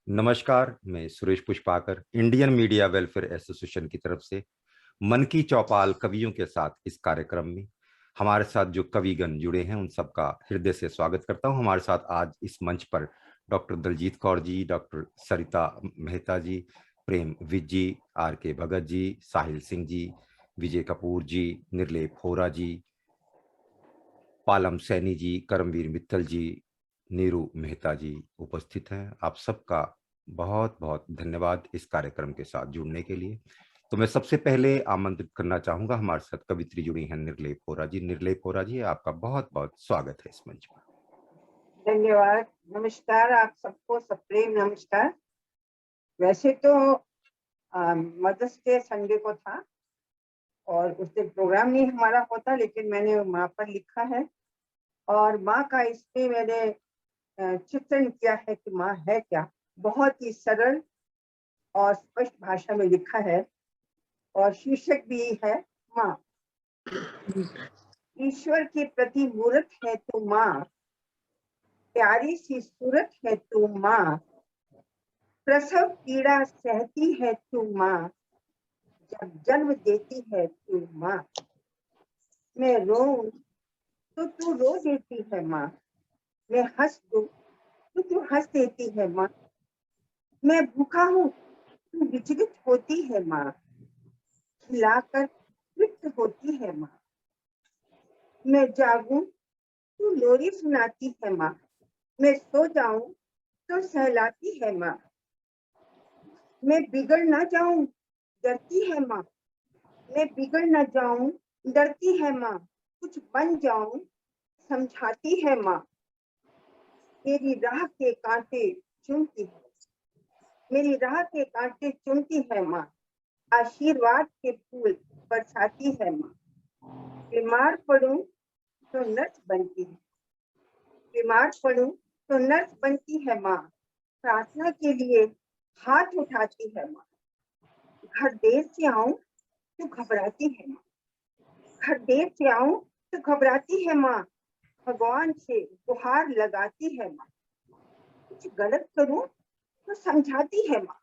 नमस्कार, मैं Suresh Pushpakar Indian media welfare association की तरफ से मन की चौपाल कवियों के साथ इस कार्यक्रम में हमारे साथ जो कविगण जुड़े हैं उन सबका हृदय से स्वागत करता हूं। हमारे साथ आज इस मंच पर doctor Daljeet Kaur ji, doctor Sarita Mehta ji, Prem Vij ji, R K Bhagat जी, साहिल सिंह जी, विजय कपूर जी, निर्लेप होरा जी, पालम सैनी जी, करमवीर मित्तल जी, नीरू मेहता जी उपस्थित हैं। आप सबका बहुत बहुत धन्यवाद इस कार्यक्रम के साथ जुड़ने के लिए। तो मैं सबसे पहले आमंत्रित करना चाहूंगा, हमारे साथ कवित्री जुड़ी हैं निर्लेप होरा जी। निर्लेप होरा जी, आपका बहुत बहुत स्वागत है इस मंच पर। धन्यवाद। नमस्कार आप सबको, सप्रेम नमस्कार। वैसे तो मदर्स डे संडे को था और उस दिन प्रोग्राम नहीं हमारा होता, लेकिन मैंने माँ पर लिखा है और माँ का इसमें मैंने चित्रण किया है कि माँ है क्या। बहुत ही सरल और स्पष्ट भाषा में लिखा है और शीर्षक भी है माँ। ईश्वर की प्रतिमूर्त है तू माँ, प्यारी सी सूरत है तू माँ, प्रसव पीड़ा सहती है तू माँ, जब जन्म देती है तू माँ। मैं रोऊं तो तू रो देती है माँ, मैं हंस दूं तो तू हंस देती है माँ। मैं भूखा हूँ तू विचलित होती है माँ, खिलाकर तृप्त होती है माँ। मैं जागूं तू लोरी सुनाती है माँ, मैं सो जाऊं तो सहलाती है माँ। मैं बिगड़ ना जाऊं डरती है माँ, मैं बिगड़ ना जाऊं डरती है माँ, कुछ बन जाऊं समझाती है माँ। मेरी राह के कांटे चुनती है, मेरी राह के कांटे चुनती है माँ, आशीर्वाद के फूल बरसाती है माँ। बीमार पड़ूं तो नर्स बनती है, बीमार पड़ूं तो नर्स बनती है माँ, प्रार्थना के लिए हाथ उठाती है माँ। घर देर से आऊं तो घबराती है माँ, घर देर से आऊं तो घबराती है माँ, भगवान से गुहार लगाती है माँ। कुछ गलत करूं तो समझाती है माँ,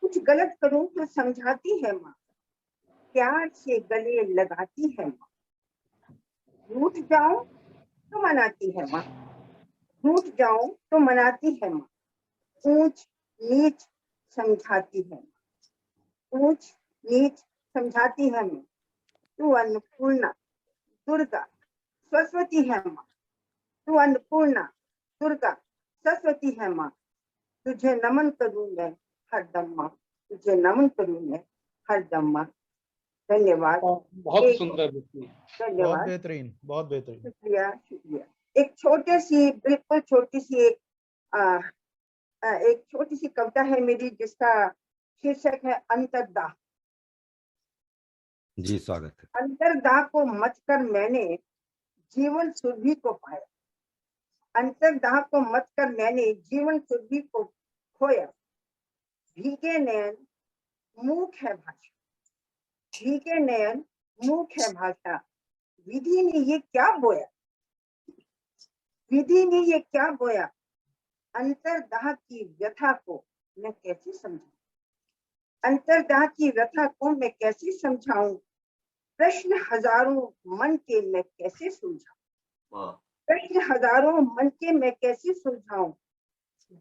कुछ गलत करूं तो समझाती है माँ, प्यार से गले लगाती है माँ। रूठ जाऊं तो मनाती है माँ, रूठ जाऊं तो मनाती है माँ। ऊंच नीच समझाती है माँ, ऊंच नीच समझाती है माँ। तू अन्नपूर्णा दुर्गा सरस्वती है माँ, तू अन्नपूर्णा दुर्गा सरस्वती है माँ। तुझे नमन करूं मैं हरदम माँ, तुझे नमन करूं मैं हरदम माँ। धन्यवाद। बहुत सुंदर लिखी, बहुत धन्यवाद, बेहतरीन, बहुत बेहतरीन। शुक्रिया शुक्रिया। एक छोटी सी, बिल्कुल छोटी सी एक छोटी सी कविता है मेरी, जिसका शीर्षक है अंतर्दाह। जी स्वागत है। अंतर्दाह को मथ कर मैंने जीवन सुरभि को पाया, अंतर्दाह को मत कर मैंने जीवन सुरभि को खोया। भीगे नयन मूक है भाषा, भीगे नयन मूक है भाषा, विधि ने ये क्या बोया, विधि ने ये क्या बोया। अंतर्दाह की व्यथा को मैं कैसे समझाऊं, अंतर्दाह की व्यथा को मैं कैसे समझाऊं। प्रश्न हजारों मन के मैं कैसे सुलझाऊं, प्रश्न हजारों मन के मैं कैसे सुलझाऊं।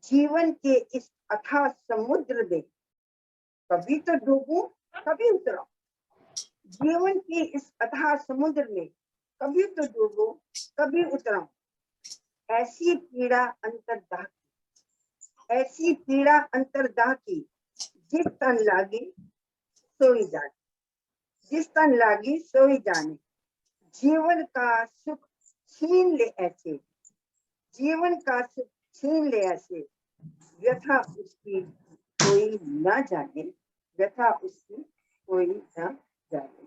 जीवन के इस अथाह समुद्र में कभी तो डूबूं कभी उतराऊं, जीवन के इस अथाह समुद्र में कभी तो डूबूं कभी उतराऊं। ऐसी पीड़ा अंतर्दाह की, ऐसी पीड़ा अंतर्दाह की, जिस तन लागी सोई जाने, जिस तन लागी सोई जाने। जीवन का सुख छीन ले ऐसे, जीवन का सुख छीन ले ऐसे, व्यथा उसकी कोई ना जाने, व्यथा उसकी कोई ना जाने।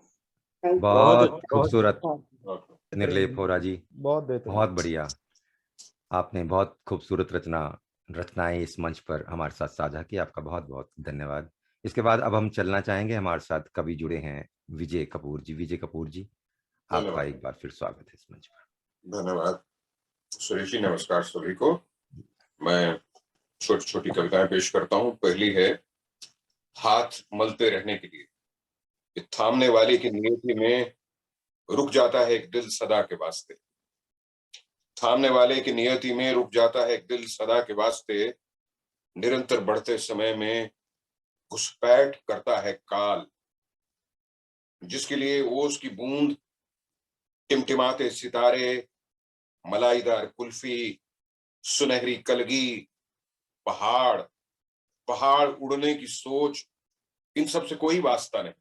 Thank you. बहुत खूबसूरत निर्लेप बेहतरीन, होरा जी, बहुत बेहतरीन। बहुत बढ़िया। आपने बहुत खूबसूरत रचनाएं इस मंच पर हमारे साथ साझा की। आपका बहुत बहुत धन्यवाद। इसके बाद अब हम चलना चाहेंगे, हमारे साथ कवि जुड़े हैं विजय कपूर जी। विजय कपूर जी, आपका एक बार फिर स्वागत है इस मंच पर। धन्यवाद सुरेश जी, नमस्कार सभी को। मैं छोटी छोटी कविताएं पेश करता हूं। पहली है हाथ मलते रहने के लिए। थामने वाले की नियति में रुक जाता है एक दिल सदा के वास्ते। थामने वाले की नियति में रुक जाता है एक दिल सदा के वास्ते। निरंतर बढ़ते समय में घुसपैठ करता है काल। जिसके लिए ओस की बूंद, टिमटिमाते सितारे, मलाईदार कुल्फी, सुनहरी कलगी, पहाड़ पहाड़ उड़ने की सोच, इन सब से कोई वास्ता नहीं।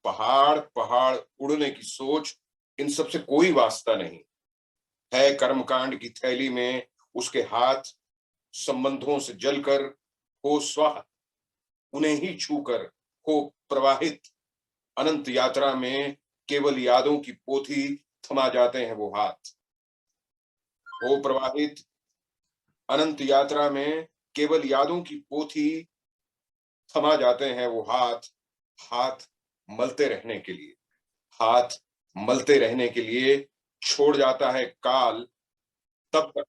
पहाड़ पहाड़ उड़ने की सोच, इन सब से कोई वास्ता नहीं है। कर्मकांड की थैली में उसके हाथ संबंधों से जलकर हो स्वाह, उन्हें ही छूकर हो प्रवाहित। अनंत यात्रा में केवल यादों की पोथी थमा जाते हैं वो हाथ। हो प्रवाहित अनंत यात्रा में केवल यादों की पोथी थमा जाते हैं वो हाथ। हाथ मलते रहने के लिए, हाथ मलते रहने के लिए छोड़ जाता है काल, तब तक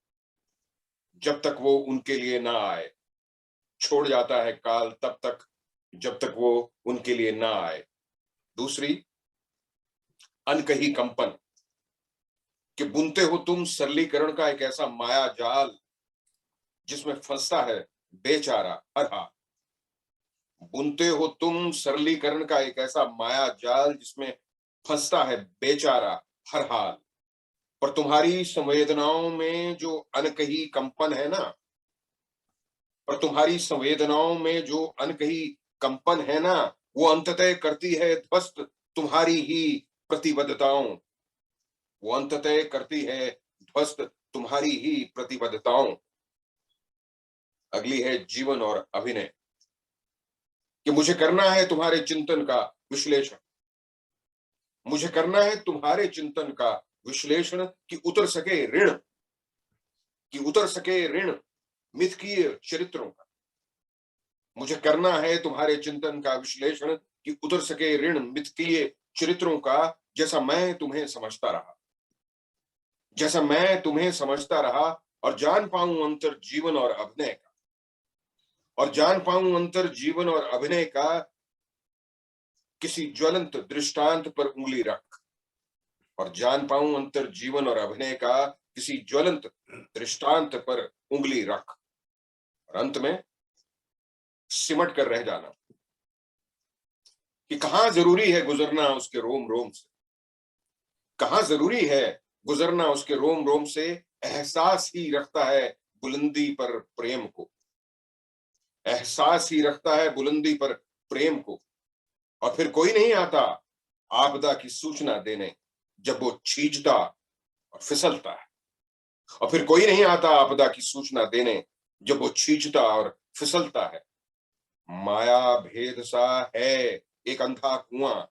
जब तक वो उनके लिए ना आए। छोड़ जाता है काल तब तक जब तक वो उनके लिए ना आए। दूसरी, अनकही कंपन, कि बुनते हो तुम सरलीकरण का एक ऐसा माया जाल जिसमें फंसता है बेचारा हर हाल। बुनते हो तुम सरलीकरण का एक ऐसा माया जाल जिसमें फंसता है बेचारा हर हाल। पर तुम्हारी संवेदनाओं में जो अनकही कंपन है ना, पर तुम्हारी संवेदनाओं में जो अनकही कंपन है ना, वो अंततः करती है ध्वस्त तुम्हारी ही प्रतिबद्धताओं। वो अंततः करती है ध्वस्त तुम्हारी ही प्रतिबद्धताओं। अगली है जीवन और अभिनय, कि मुझे करना है तुम्हारे चिंतन का विश्लेषण। मुझे करना है तुम्हारे चिंतन का विश्लेषण, कि उतर सके ऋण, कि उतर सके ऋण मिथकीय चरित्रों का। मुझे करना है तुम्हारे चिंतन का विश्लेषण, कि उतर सके ऋण मिथकीय चरित्रों का। जैसा मैं तुम्हें समझता रहा, जैसा मैं तुम्हें समझता रहा, और जान पाऊं अंतर जीवन और अभिनय का, और जान पाऊं अंतर जीवन और अभिनय का। किसी ज्वलंत दृष्टांत पर उंगली रख, और जान पाऊं अंतर जीवन और अभिनय का, किसी ज्वलंत दृष्टांत पर उंगली रख। और अंत में सिमट कर रह जाना, कि कहां जरूरी है गुजरना उसके रोम रोम से। कहां जरूरी है गुजरना उसके रोम रोम से। एहसास ही रखता है बुलंदी पर प्रेम को, एहसास ही रखता है बुलंदी पर प्रेम को। और फिर कोई नहीं आता आपदा की सूचना देने, जब वो छींचता और फिसलता है। और फिर कोई नहीं आता आपदा की सूचना देने, जब वो छींचता और फिसलता है। माया भेद सा है एक अंधा कुआं,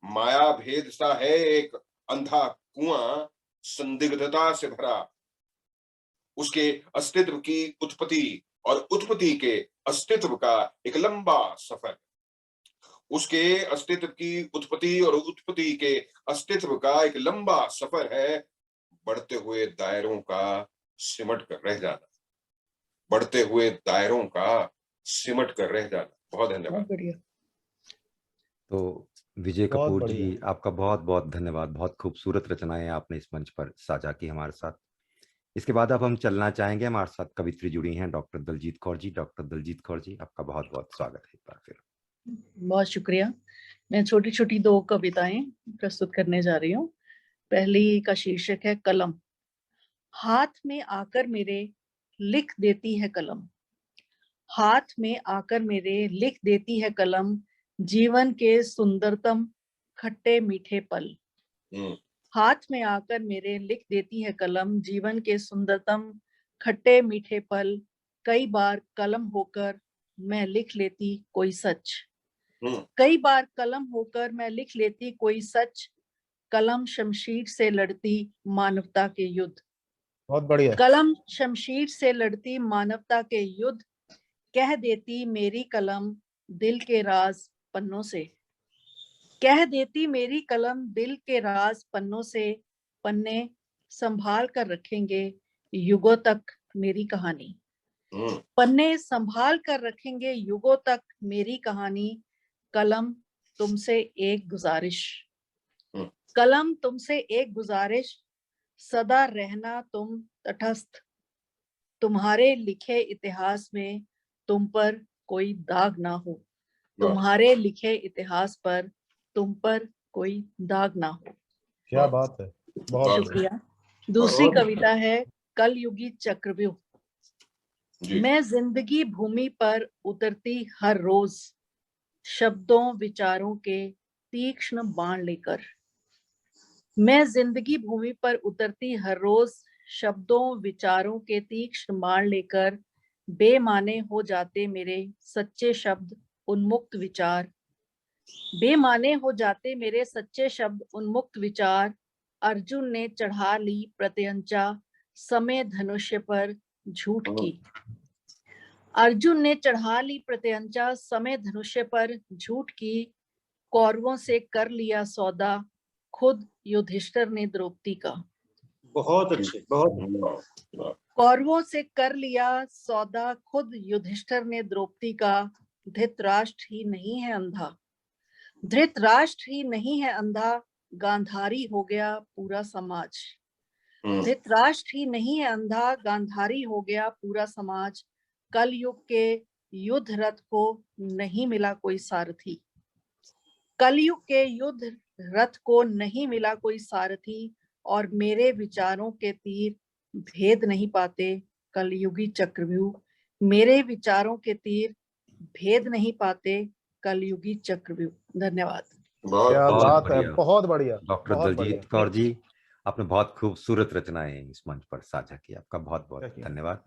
माया भेद सा है एक अंधा कुआं, संदिग्धता से भरा। उसके अस्तित्व की उत्पत्ति और उत्पत्ति के अस्तित्व का एक लंबा सफर। उसके अस्तित्व की उत्पत्ति और उत्पत्ति के अस्तित्व का एक लंबा सफर है। बढ़ते हुए दायरों का सिमट कर रह जाना, बढ़ते हुए दायरों का सिमट कर रह जाना। बहुत धन्यवाद। बढ़िया। तो विजय बहुत कपूर बढ़िया। जी, आपका बहुत बहुत धन्यवाद। बहुत खूबसूरत रचनाएं आपने इस मंच पर साझा की हमारे साथ। इसके बाद अब हम चलना चाहेंगे, हमारे साथ कवित्री जुड़ी हैं डॉक्टर दलजीत कौर जी। डॉक्टर दलजीत कौर जी, आपका बहुत बहुत स्वागत है एक बार फिर। बहुत शुक्रिया। मैं छोटी छोटी 2 कविताएं प्रस्तुत करने जा रही हूँ। पहली का शीर्षक है कलम। हाथ में आकर मेरे लिख देती है कलम, हाथ में आकर मेरे लिख देती है कलम, जीवन के सुंदरतम खट्टे मीठे पल। हाथ में आकर मेरे लिख देती है कलम, जीवन के सुंदरतम खट्टे मीठे पल। कई बार कलम होकर मैं लिख लेती कोई सच, कई बार कलम होकर मैं लिख लेती कोई सच। कलम शमशीर से लड़ती मानवता के युद्ध, बहुत बढ़िया। कलम शमशीर से लड़ती मानवता के युद्ध। कह देती मेरी कलम दिल के राज पन्नों से, कह देती मेरी कलम दिल के राज पन्नों से। पन्ने संभाल कर रखेंगे युगों तक मेरी कहानी, पन्ने संभाल कर रखेंगे युगों तक मेरी कहानी। कलम तुमसे एक गुजारिश, कलम तुमसे एक गुजारिश, सदा रहना तुम तटस्थ। तुम्हारे लिखे इतिहास में तुम पर कोई दाग ना हो, तुम्हारे लिखे इतिहास पर तुम पर कोई दाग ना हो। क्या बात है, बहुत शुक्रिया। दूसरी कविता है कलयुगी चक्रव्यूह। मैं जिंदगी भूमि पर उतरती हर रोज, शब्दों विचारों के तीक्ष्ण बाण लेकर। मैं जिंदगी भूमि पर उतरती हर रोज, शब्दों विचारों के तीक्ष्ण बाण लेकर। बेमाने हो जाते मेरे सच्चे शब्द उन्मुक्त विचार, बेमाने हो जाते मेरे सच्चे शब्द उन्मुक्त विचार। अर्जुन ने चढ़ा ली प्रत्यंचा समय धनुष्य पर झूठ की, अर्जुन ने चढ़ा ली प्रत्यंचा समय धनुष्य पर झूठ की। कौरवों से कर लिया सौदा खुद युधिष्ठिर ने द्रौपदी का। बहुत अच्छे, बहुत। कौरवों से कर लिया सौदा खुद युधिष्ठिर ने द्रौपदी का। धृतराष्ट्र ही नहीं है अंधा, धृतराष्ट्र ही नहीं है अंधा, गांधारी हो गया पूरा समाज। धृतराष्ट्र ही नहीं है अंधा, गांधारी हो गया पूरा समाज। कलयुग के युद्ध रथ को नहीं मिला कोई सारथी, कलयुग के युद्ध रथ को नहीं मिला कोई सारथी। और मेरे विचारों के तीर भेद नहीं पाते कलयुगी चक्रव्यूह, मेरे विचारों के तीर भेद नहीं पाते कलयुगी चक्रव्यूह। धन्यवाद। क्या बात है, बढ़िया। बहुत बढ़िया। डॉक्टर बहुत दलजीत बढ़िया। कौर जी, आपने बहुत खूबसूरत रचनाएं इस मंच पर साझा की, आपका बहुत बहुत धन्यवाद।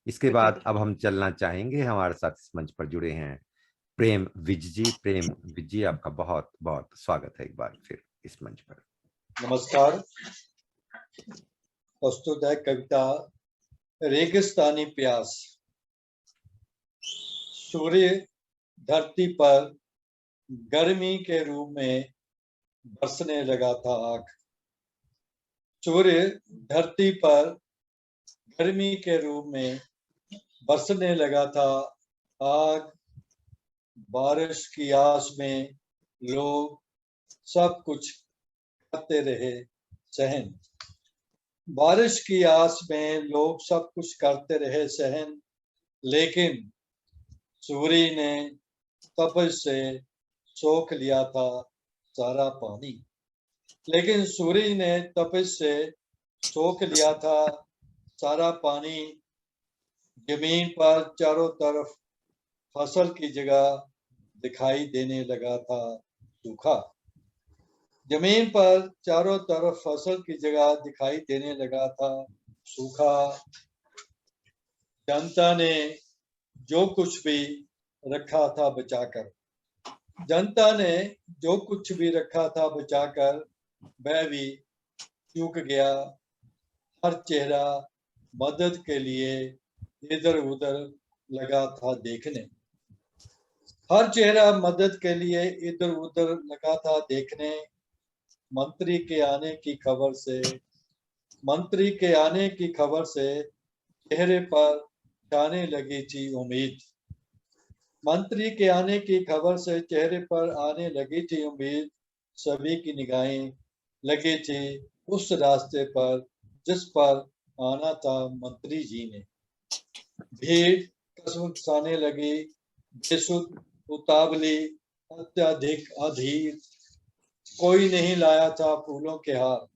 इसके बाद अब हम चलना चाहेंगे, हमारे साथ इस मंच पर जुड़े हैं प्रेम विज जी। प्रेम विज जी, आपका बहुत बहुत स्वागत है एक बार फिर इस मंच पर। नमस्कार। प्रस्तुत है कविता रेगिस्तानी प्यास। सूर्य धरती पर गर्मी के रूप में बरसने लगा था आग, सूर्य धरती पर गर्मी के रूप में बरसने लगा था आग। बारिश की आस में लोग सब कुछ करते रहे सहन, बारिश की आस में लोग सब कुछ करते रहे सहन। लेकिन सूर्य ने तपश से सोख लिया था सारा पानी, लेकिन सूर्य ने तपश से सोख लिया था सारा पानी। जमीन पर चारों तरफ फसल की जगह दिखाई देने लगा था सूखा, जमीन पर चारों तरफ फसल की जगह दिखाई देने लगा था सूखा। जनता ने जो कुछ भी रखा था बचाकर, जनता ने जो कुछ भी रखा था बचाकर, वह भी चूक गया। हर चेहरा मदद के लिए इधर उधर लगा था देखने, हर चेहरा मदद के लिए इधर उधर लगा था देखने। मंत्री के आने की खबर से, मंत्री के आने की खबर से चेहरे पर छाने लगी थी उम्मीद, मंत्री के आने की खबर से चेहरे पर आने लगी थी उम्मीद। सभी की निगाहें लगी थी उस रास्ते पर जिस पर आना था मंत्री जी ने। भीड़ कसमसाने लगी, बेसुध उतावली अत्यधिक अधीर। कोई नहीं लाया था फूलों के हार,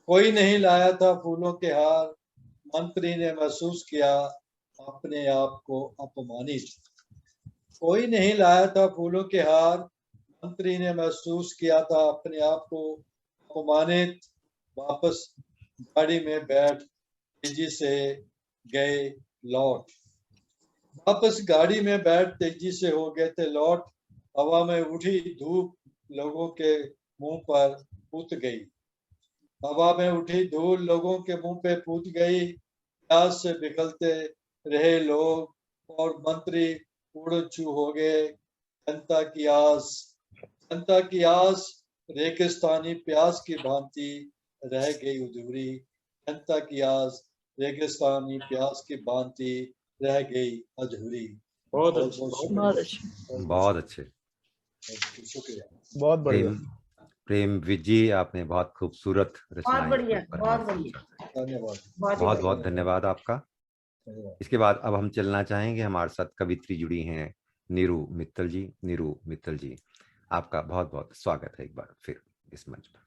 कोई नहीं लाया था फूलों के हार। मंत्री ने महसूस किया अपने आप को अपमानित, कोई नहीं लाया था फूलों के हार। मंत्री ने महसूस किया था अपने आप को अपमानित। वापस गाड़ी में बैठ तेजी से गए लौट, वापस गाड़ी में बैठ तेजी से हो गए थे लौट। हवा में उठी धूप लोगों के मुंह पर फूट गई, हवा में उठी धूल लोगों के मुंह पे फूट गई। प्यास से बिखलते रहे लोग और मंत्री उड़ छू हो गए। जनता की आस, जनता की आस रेगिस्तानी प्यास की भांति रह गई अधूरी, जनता की आस रेगिस्तानी प्यास की भांति रह गई अधूरी। बहुत बहुत अच्छे, बहुत बहुत शुक्रिया। अच्छे। बहुत अच्छे। शुक्रिया। बहुत बढ़िया। प्रेम विजय, आपने बहुत खूबसूरत रचनाएं बढ़िया, अपने परिवार बहुत से बढ़िया। साझा की। धन्यवाद। बहुत बहुत धन्यवाद आपका। धन्यवाद। इसके बाद अब हम चलना चाहेंगे, हमारे साथ कवित्री जुड़ी हैं नीरू मित्तल जी। नीरू मित्तल जी, आपका बहुत बहुत स्वागत है एक बार फिर इस मंच पर।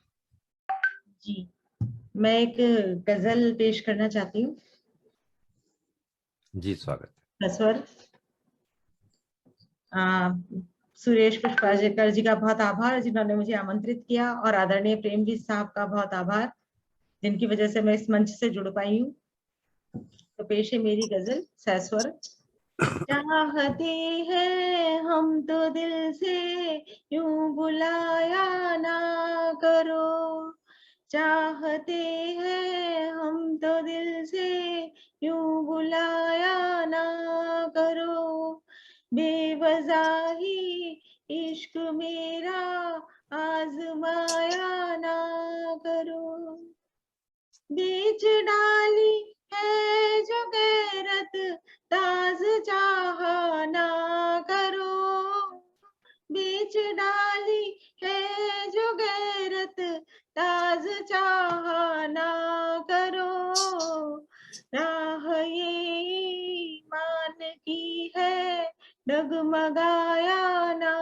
जी, मैं एक गजल पेश करना चाहती हूँ। जी स्वागत। नस्वर, सुरेश पुष्पाकर जी का बहुत आभार जिन्होंने मुझे आमंत्रित किया, और आदरणीय प्रेमजीत साहब का बहुत आभार जिनकी वजह से मैं इस मंच से जुड़ पाई हूँ। तो पेश है मेरी गजल सस्वर। चाहते हैं हम तो दिल से, यूं बुलाया ना करो। चाहते हैं हम तो दिल से, यूं बुलाया ना करो। बेवजह ही इश्क मेरा आजमाया ना करो। बीच डाली है जो गैरत, ताज चाहा ना करो। बीच डाली है जो गैरत, ताज चाहा ना करो। राह ये ईमान की है, डगमगाया ना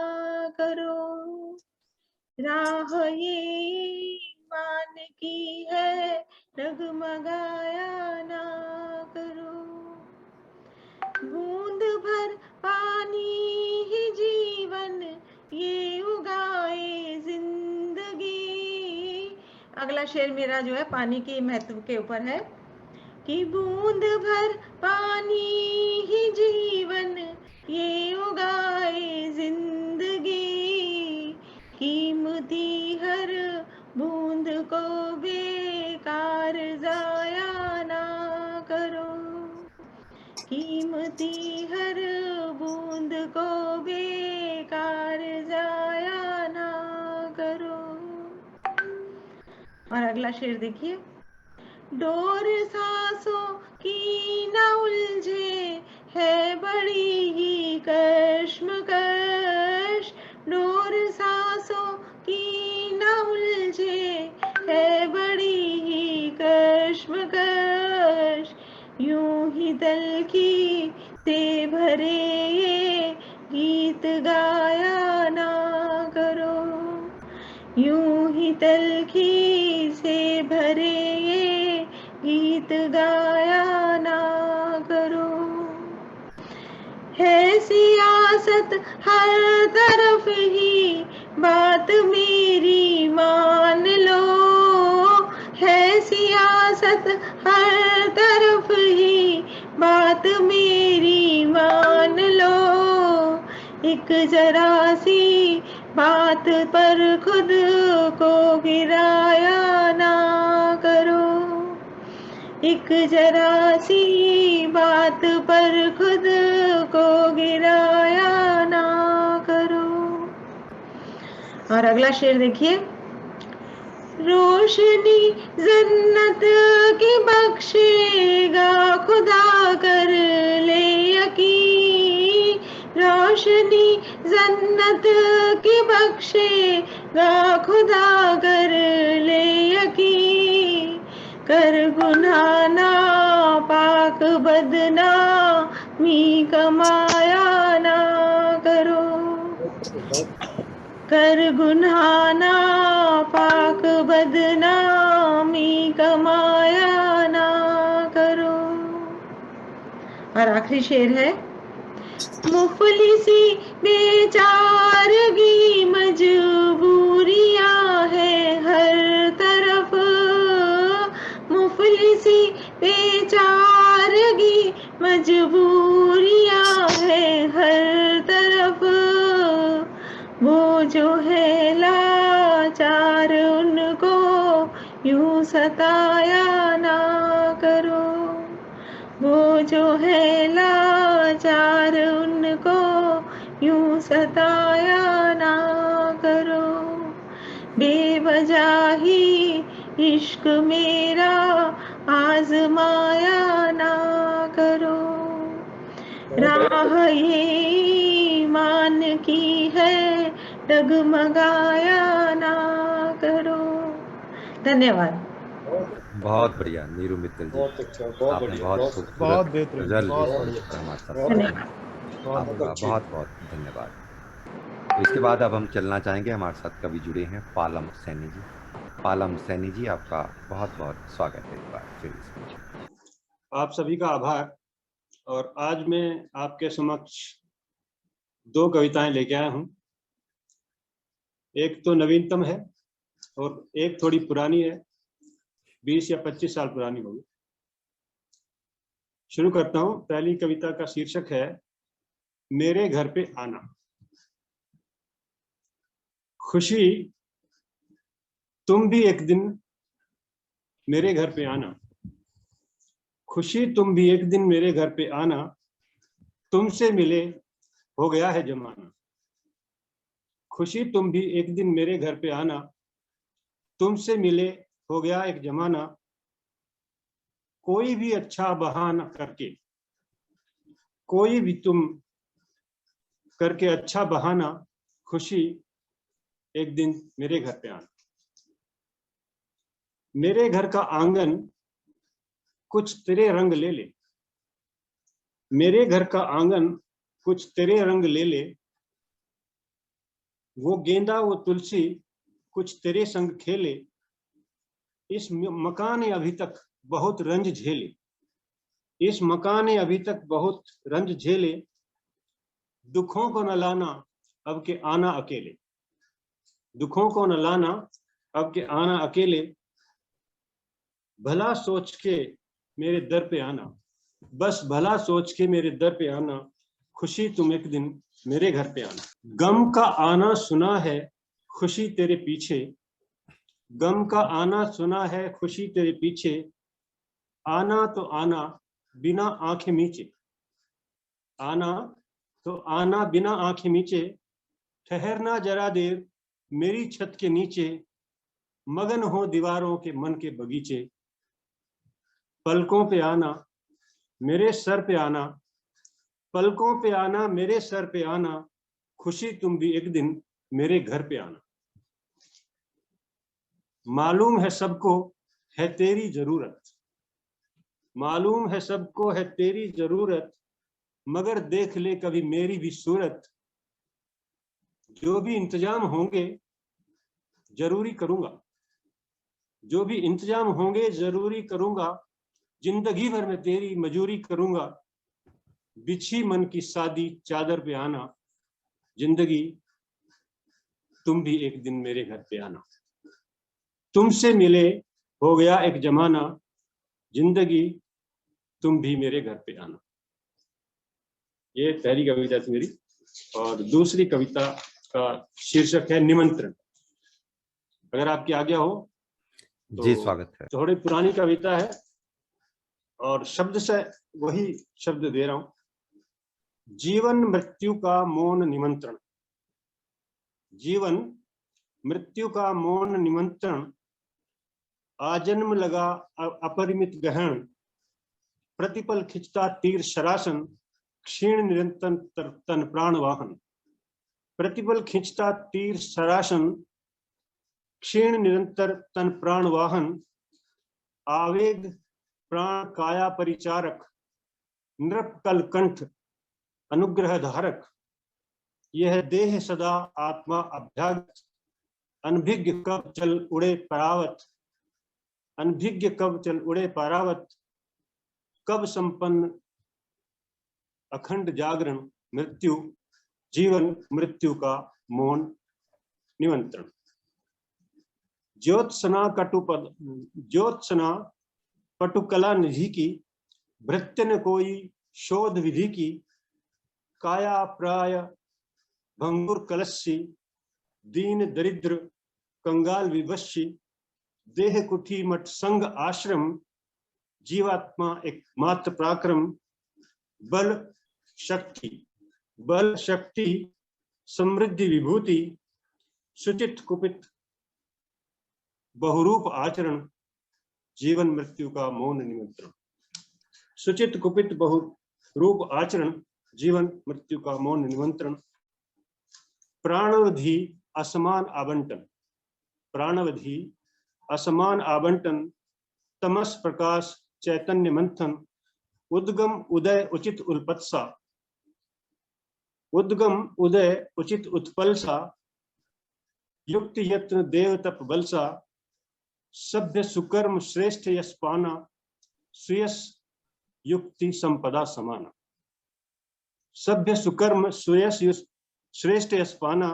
करो। राह ये ईमान की है, डगमगाया ना करो। बूंद भर पानी ही जीवन, ये उगाए जिंदगी। अगला शेर मेरा जो है पानी के महत्व के ऊपर है कि बूंद भर पानी ही जीवन, ये उगाए जिंदगी। कीमती हर बूंद को बेकार जाया ना करो। कीमती हर बूंद को बेकार जाया ना करो। और अगला शेर देखिए। डोर सांसों की न उलझे, है बड़ी ही कश्मकश। डोर सांसों की न उलझे, है बड़ी ही कश्मकश। यूं ही तलखी से भरे ये गीत गाया ना करो। यूं ही तलखी से भरे ये गीत गाया ना करो। है सियासत हर तरफ ही, बात मेरी मान लो। है सियासत हर तरफ ही, बात मेरी मान लो। एक जरा सी बात पर खुद को गिराया ना करो। एक जरा सी बात पर खुद को गिराया ना करो। और अगला शेर देखिए। रोशनी जन्नत की बख्शेगा खुदा, कर ले यकीन। रोशनी जन्नत की बख्शेगा खुदा, कर ले यकीन। कर गुनाह ना पाक बदनामी कमाया ना करो। कर गुनाह ना पाक बदनामी कमाया ना करो। और आखिरी शेर है। मुफलिसी बेचारगी मजबूरियां है हर तरफ। मुफलिसी बेचारगी मजबूरियां है हर तरफ। वो जो है लाचार उनको यूं सताया ना करो। वो जो है लाचार उनको यूं सताया ना करो। बेवजह ही इश्क मेरा आजमाया ना करो। राह ये मान की है, डगमगाया ना करो। धन्यवाद। बहुत बढ़िया नीरू मित्तल जी, बहुत अच्छा, बहुत आपने बढ़िया, बहुत बहुत बहुत खूबसूरत बेहतरीन, गजल बहुत भी बढ़िया, सुनाकर हमारे साथ बहुत साझा बढ़िया, की। बहुत बहुत आपका अच्छी। बहुत बहुत धन्यवाद। तो इसके बाद अब हम चलना चाहेंगे, हमारे साथ कवि जुड़े हैं पालम सैनी जी। पालम सैनी जी, आपका बहुत बहुत स्वागत है एक बार फिर इस मंच में। आप सभी का आभार। और आज मैं आपके समक्ष 2 कविताएं लेके आया हूं। एक तो नवीनतम है और एक थोड़ी पुरानी है, 20 या 25 साल पुरानी होगी। शुरू करता हूं। पहली कविता का शीर्षक है मेरे घर पे आना। खुशी तुम भी एक दिन मेरे घर पे आना, खुशी तुम भी एक दिन मेरे घर पे आना, तुमसे मिले हो गया है जमाना। खुशी तुम भी एक दिन मेरे घर पे आना, तुमसे मिले हो गया एक जमाना। कोई भी अच्छा बहाना करके, कोई भी तुम करके अच्छा बहाना, खुशी एक दिन मेरे घर पे आना। मेरे घर का आंगन कुछ तेरे रंग ले ले, मेरे घर का आंगन कुछ तेरे रंग ले ले, वो गेंदा वो तुलसी कुछ तेरे संग खेले। इस मकान ने अभी तक बहुत रंज झेले, इस मकान ने अभी तक बहुत रंज झेले, दुखों को न लाना अब के आना अकेले, दुखों को न लाना अब के आना अकेले। भला सोच के मेरे दर पे आना, बस भला सोच के मेरे दर पे आना, खुशी तुम एक दिन मेरे घर पे आना। गम का आना सुना है खुशी तेरे पीछे, गम का आना सुना है खुशी तेरे पीछे, आना तो आना बिना आंखें मीचे, आना तो आना बिना आंखें मीचे, ठहरना जरा देर मेरी छत के नीचे, मगन हो दीवारों के मन के बगीचे। पलकों पे आना मेरे सर पे आना, पलकों पे आना मेरे सर पे आना, खुशी तुम भी एक दिन मेरे घर पे आना। मालूम है सबको है तेरी जरूरत, मालूम है सबको है तेरी जरूरत, मगर देख ले कभी मेरी भी सूरत। जो भी इंतजाम होंगे जरूरी करूंगा, जो भी इंतजाम होंगे जरूरी करूंगा, जिंदगी भर में तेरी मजूरी करूंगा। बिछी मन की सादी चादर पे आना, जिंदगी तुम भी एक दिन मेरे घर पे आना। तुमसे मिले हो गया एक जमाना, जिंदगी तुम भी मेरे घर पे आना। ये पहली कविता थी मेरी। और दूसरी कविता का शीर्षक है निमंत्रण। अगर आपकी आज्ञा हो तो जी स्वागत है। थोड़ी पुरानी कविता है और शब्द से वही शब्द दे रहा हूं। जीवन मृत्यु का मौन निमंत्रण, जीवन मृत्यु का मौन निमंत्रण, आजन्म लगा अपरिमित गहन, प्रतिपल खिंचता तीर शरासन, क्षीण निरंतर तन प्राण वाहन। प्रतिपल खिंचता तीर शरासन, क्षीण निरंतर तन प्राण वाहन, आवेग प्राण काया परिचारक, नृप कल कंठ अनुग्रह धारक। यह देह सदा आत्मा अभ्यागत, अनभिज्ञ कब चल उड़े परावत, अनभिज्ञ कब चल उड़े परावत, कब संपन्न अखंड जागरण, मृत्यु जीवन मृत्यु का मौन निमंत्रण। ज्योत्सना कटुपद, ज्योत्सना पटुकला निधि की, भृत्य न कोई शोध विधि की, काया प्राय भंगुर कलशी, दीन दरिद्र कंगाल विवशी, देह कुठी मठ संग आश्रम, जीवात्मा एक मात्र पराक्रम, बल शक्ति समृद्धि विभूति, सुचित कुपित बहुरूप आचरण, जीवन मृत्यु का मौन निमंत्रण। सुचित कुपित बहुरूप आचरण, जीवन मृत्यु का मौन निमंत्रण। प्राणावधि असमान आवंटन, प्राणावधि असमान आवंटन, तमस प्रकाश चैतन्य मंथन, उद्गम उदय उचित उल्पत्सा, उद्गम उदय उचित उत्पलसा, युक्त यत्न देव तप बलसा, सभ्य सुकर्म श्रेष्ठ यश पाना, सुयस युक्ति संपदा समाना। सभ्य सुकर्म सुयस श्रेष्ठ यश पाना,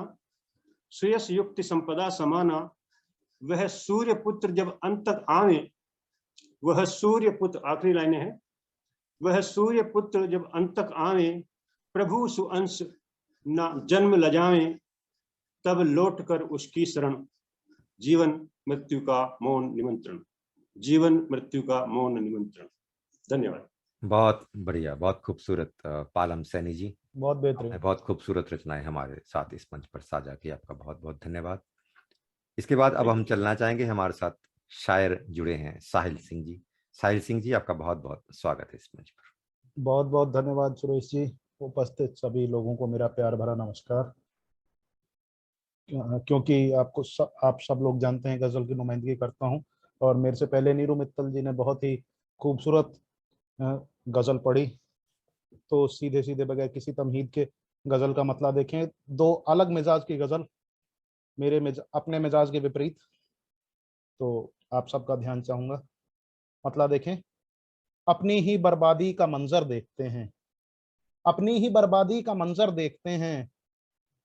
सुयस युक्ति संपदा समाना। वह सूर्य पुत्र जब अंत तक आवे, वह सूर्य पुत्र, आखिरी लाइन है, वह सूर्य पुत्र जब अंत तक आवे, प्रभु सुअंश ना जन्म लजावे, तब लौट कर उसकी शरण, जीवन मृत्यु का मौन निमंत्रण, जीवन मृत्यु का मौन निमंत्रण। धन्यवाद। बहुत बढ़िया, बहुत खूबसूरत पालम सैनी जी, बहुत बेहतरीन। बहुत खूबसूरत रचनाएं हमारे साथ इस मंच पर साझा की, आपका बहुत बहुत धन्यवाद। इसके बाद अब हम चलना चाहेंगे, हमारे साथ शायर जुड़े हैं साहिल सिंह जी। साहिल सिंह जी, आपका बहुत बहुत स्वागत है इस मंच पर। बहुत बहुत धन्यवाद सुरेश जी। उपस्थित सभी लोगों को मेरा प्यार भरा नमस्कार। क्योंकि आप सब लोग जानते हैं गजल की नुमाइंदगी करता हूं, और मेरे से पहले नीरू मित्तल जी ने बहुत ही खूबसूरत गजल पढ़ी, तो सीधे सीधे बगैर किसी तमहीद के गजल का मतलब देखें। दो अलग मिजाज की गजल, अपने मिजाज के विपरीत, तो आप सबका ध्यान चाहूंगा। मतलब देखें। अपनी ही बर्बादी का मंजर देखते हैं, अपनी ही बर्बादी का मंजर देखते हैं,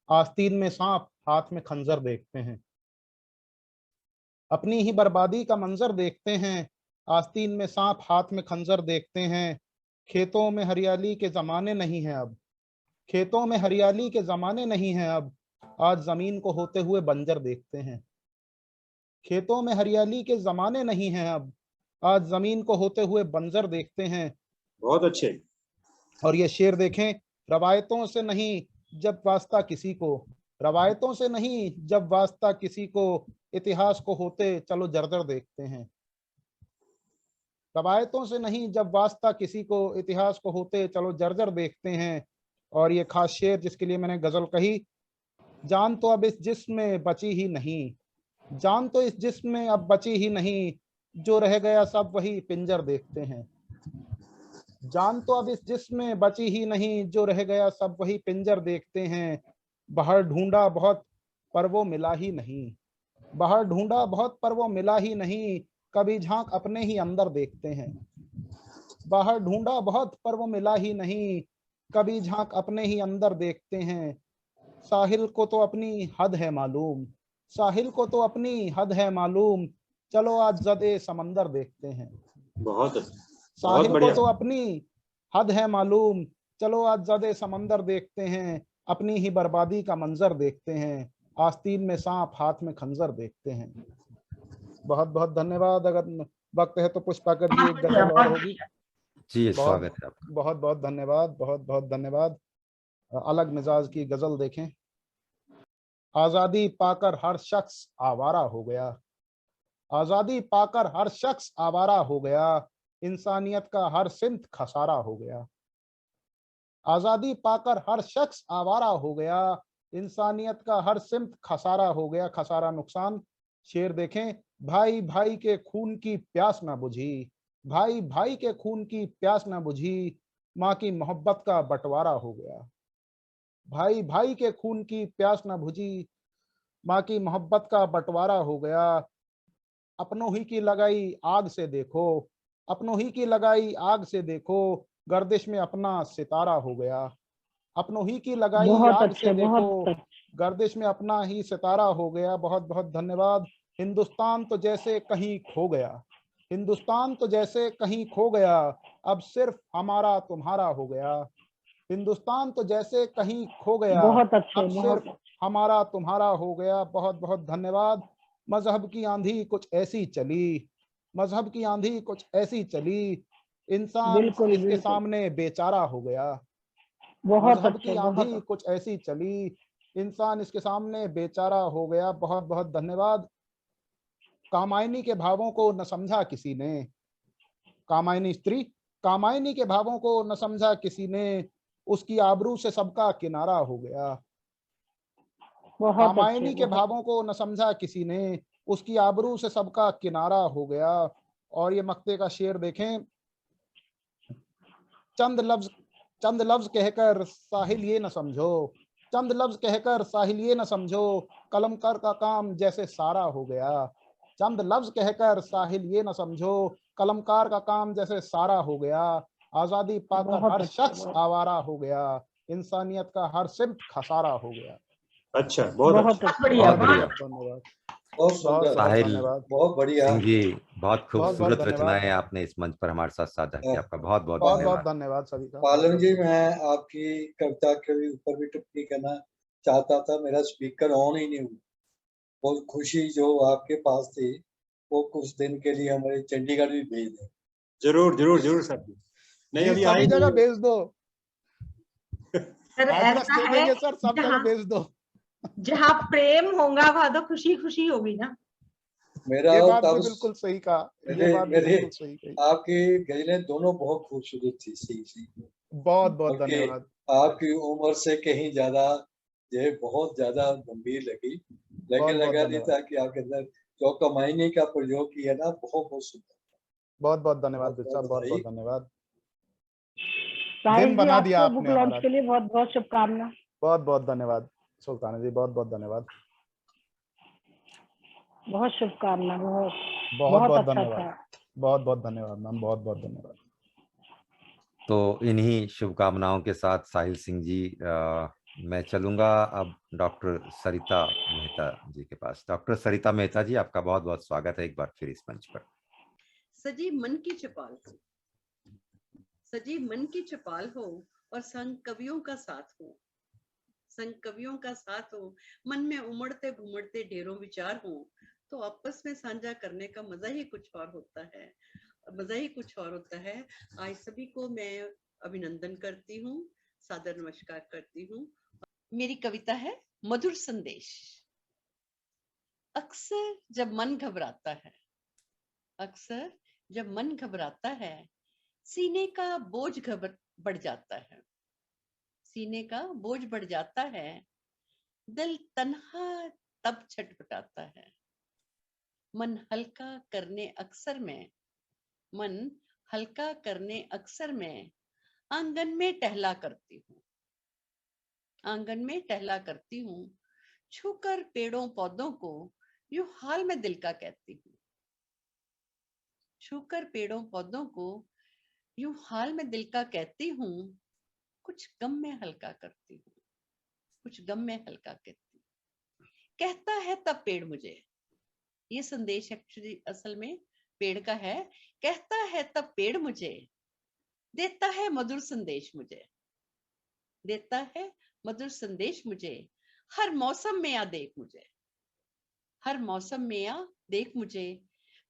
आस्तीन में सांप हाथ में खंजर देखते हैं। अपनी ही बर्बादी का मंजर देखते हैं, आस्तीन में सांप हाथ में खंजर देखते हैं। खेतों में हरियाली के जमाने नहीं है अब, खेतों में हरियाली के जमाने नहीं है अब, आज जमीन को होते हुए बंजर देखते हैं। खेतों में हरियाली के जमाने नहीं है अब, आज जमीन को होते हुए बंजर देखते हैं। बहुत अच्छे। और ये शेर देखें। रवायतों से नहीं जब वास्ता किसी को, रवायतों से नहीं जब वास्ता किसी को, इतिहास को होते चलो जर्जर देखते हैं। रवायतों से नहीं जब वास्ता किसी को, इतिहास को होते चलो जर्जर देखते हैं। और ये खास शेर जिसके लिए मैंने गजल कही। जान तो अब इस जिस्म में बची ही नहीं, जान तो इस जिस्म में अब बची ही नहीं, जो रह गया सब वही पिंजर देखते हैं। जान तो अब इस जिस्म में बची ही नहीं, जो रह गया सब वही पिंजर देखते हैं। बाहर ढूंढा बहुत पर वो मिला ही नहीं, बाहर ढूंढा बहुत पर वो मिला ही नहीं, कभी झांक अपने ही अंदर देखते हैं। बाहर ढूंढा बहुत पर वो मिला ही नहीं, कभी झांक अपने ही अंदर देखते हैं। साहिल को तो अपनी हद है मालूम, साहिल को तो अपनी हद है मालूम, चलो आज ज़दे समंदर देखते हैं। बहुत साहिल को तो अपनी हद है मालूम, चलो आज ज़दे समंदर देखते हैं। अपनी ही बर्बादी का मंजर देखते हैं, आस्तीन में सांप हाथ में खंजर देखते हैं। बहुत बहुत धन्यवाद। अगर वक्त है तो पुष्पाकर जी एक गजल और होगी। जी, स्वागत है आपका। बहुत बहुत धन्यवाद, बहुत बहुत धन्यवाद। अलग मिजाज की गजल देखें। आजादी पाकर हर शख्स आवारा हो गया, आजादी पाकर हर शख्स आवारा हो गया, इंसानियत का हर सिमत खसारा हो गया। आजादी पाकर हर शख्स आवारा हो गया, इंसानियत का हर सिमत खसारा हो गया। खसारा नुकसान। शेर देखें। भाई भाई के खून की प्यास न बुझी, भाई भाई के खून की प्यास न बुझी, माँ की मोहब्बत का बंटवारा हो गया। भाई भाई के खून की प्यास न बुझी, माँ की मोहब्बत का बंटवारा हो गया। अपनों ही की लगाई आग से देखो, अपनों ही की लगाई आग से देखो, गर्दिश में अपना सितारा हो गया। अपनों ही की लगाई आग से देखो, गर्दिश में अपना ही सितारा हो गया। बहुत बहुत धन्यवाद। हिंदुस्तान तो जैसे कहीं खो गया, हिंदुस्तान तो जैसे कहीं खो गया, अब सिर्फ हमारा तुम्हारा हो गया। हिंदुस्तान तो जैसे कहीं खो गया, अब सिर्फ हमारा तुम्हारा हो गया। बहुत बहुत धन्यवाद। मजहब की आंधी कुछ ऐसी चली, मजहब की आंधी कुछ ऐसी चली, इंसान इसके सामने बेचारा हो गया। मजहब की आंधी कुछ ऐसी चली, इंसान इसके सामने बेचारा हो गया। बहुत बहुत धन्यवाद। कामायनी के भावों को न समझा किसी ने, कामायनी स्त्री, कामायनी के भावों को न समझा किसी ने, उसकी आबरू से सबका किनारा हो गया। बहुत कामायनी अच्छे, के बहुत भावों को न समझा किसी ने, उसकी आबरू से सबका किनारा हो गया। और ये मक्ते का शेर देखें, चंद लफ्ज कहकर साहिल ये न समझो, चंद लफ्ज कहकर साहिल ये न समझो, कलमकार का काम जैसे सारा हो गया। चंद लफ्ज कहकर साहिल ये न समझो, कलमकार का काम जैसे सारा हो गया। आजादी पाकर बहुत हर अच्छे, शख्स बहुत आवारा हो गया, इंसानियत का हर सिमत खसारा हो गया। अच्छा, बहुत बहुत अच्छा। अच्छे, बढ़िया, बहुत बढ़िया। धन्यवाद, बहुत बहुत सुंदर, बहुत साहिल धन्यवाद, बहुत बढ़िया। सिंह जी, बहुत बहुत खूबसूरत धन्यवाद, रचनाएं आपने इस मंच पर हमारे साथ साझा की। आपका बहुत बहुत बहुत बहुत धन्यवाद। धन्यवाद सभी का। पालन जी, मैं आपकी कविता के ऊपर भी टिप्पणी करना चाहता था, मेरा स्पीकर ऑन ही नहीं हुआ। बहुत खुशी जो आपके पास थी वो कुछ दिन के लिए हमारे चंडीगढ़ भी भेज दें। जरूर जरूर जरूर सर जी। नहीं, जी अभी सभी आई जगह नहीं। भेज दो, सर एड्रेस ऐसा दे है, देंगे सर, सब जगह जहाँ भेज दो। जहाँ प्रेम होगा वहां तो खुशी खुशी होगी ना। मेरा ये बात भी तब बिल्कुल सही कहा, ये मेरे बात भी मेरे बिल्कुल सही कही। आपकी गजलें दोनों बहुत खूबसूरत थी। सी बहुत बहुत बल्कि धन्यवाद। आपकी उम्र से कहीं ज्यादा ये बहुत ज्यादा गंभीर लगी, बहुत लेकिन बहुत लगा नहीं धन्यवाद, था कि आपके अंदर जो कमाईनी का प्रयोग किया ना, बहुत बहुत सुंदर। बहुत बहुत धन्यवाद बहुत बिट बहुत साहब, बहुत बहुत बधाई। धन्यवाद। साहिल दिन जी, बना दिया आपको बुक आपने लॉन्च हमारा। के लिए बहुत बहुत शुभकामना। बहुत बहुत धन्यवाद सुल्ताना जी, बहुत बहुत धन्यवाद। बहुत शुभकामना, बहुत बहुत बहुत बहुत अच्छा धन्यवाद, था। बहुत बहुत धन्यवाद मैम, बहुत बहुत धन्यवाद। तो इन्हीं शुभकामनाओं के साथ साहिल सिंह जी, मैं चलूंगा अब डॉक्टर सरिता मेहता जी के पास। डॉक्टर सरिता मेहता जी, आपका बहुत बहुत स्वागत है एक बार फिर इस मंच पर। सजी मन की चौपाल हो, सजी मन की चौपाल हो और संग कवियों का साथ हो, संग कवियों का साथ हो, मन में उमड़ते घुमड़ते ढेरों विचार हो, तो आपस में साझा करने का मजा ही कुछ और होता है, मजा ही कुछ और होता है। आज सभी को मैं अभिनंदन करती हूँ, सादर नमस्कार करती हूँ। मेरी कविता है मधुर संदेश। अक्सर जब मन घबराता है, अक्सर जब मन घबराता है, सीने का बोझ बढ़ जाता है, सीने का बोझ बढ़ जाता है, दिल तन्हा तब छटपटाता है। मन हल्का करने अक्सर में, मन हल्का करने अक्सर में आंगन में टहला करती हूँ, आंगन में टहला करती हूँ, छूकर पेड़ों पौधों को यूं हाल में दिल का कहती हूँ, छूकर पेड़ों पौधों को यूं हाल में दिल का कहती हूँ, कुछ गम में हल्का करती हूँ, कुछ गम में हल्का कहती हूँ। कहता है तब पेड़ मुझे, ये संदेश एक्चुअली असल में पेड़ का है। कहता है तब पेड़ मुझे, देता है मधुर संदेश मुझे, देता है मधुर संदेश मुझे, हर मौसम में आ देख मुझे, हर मौसम में आ देख मुझे।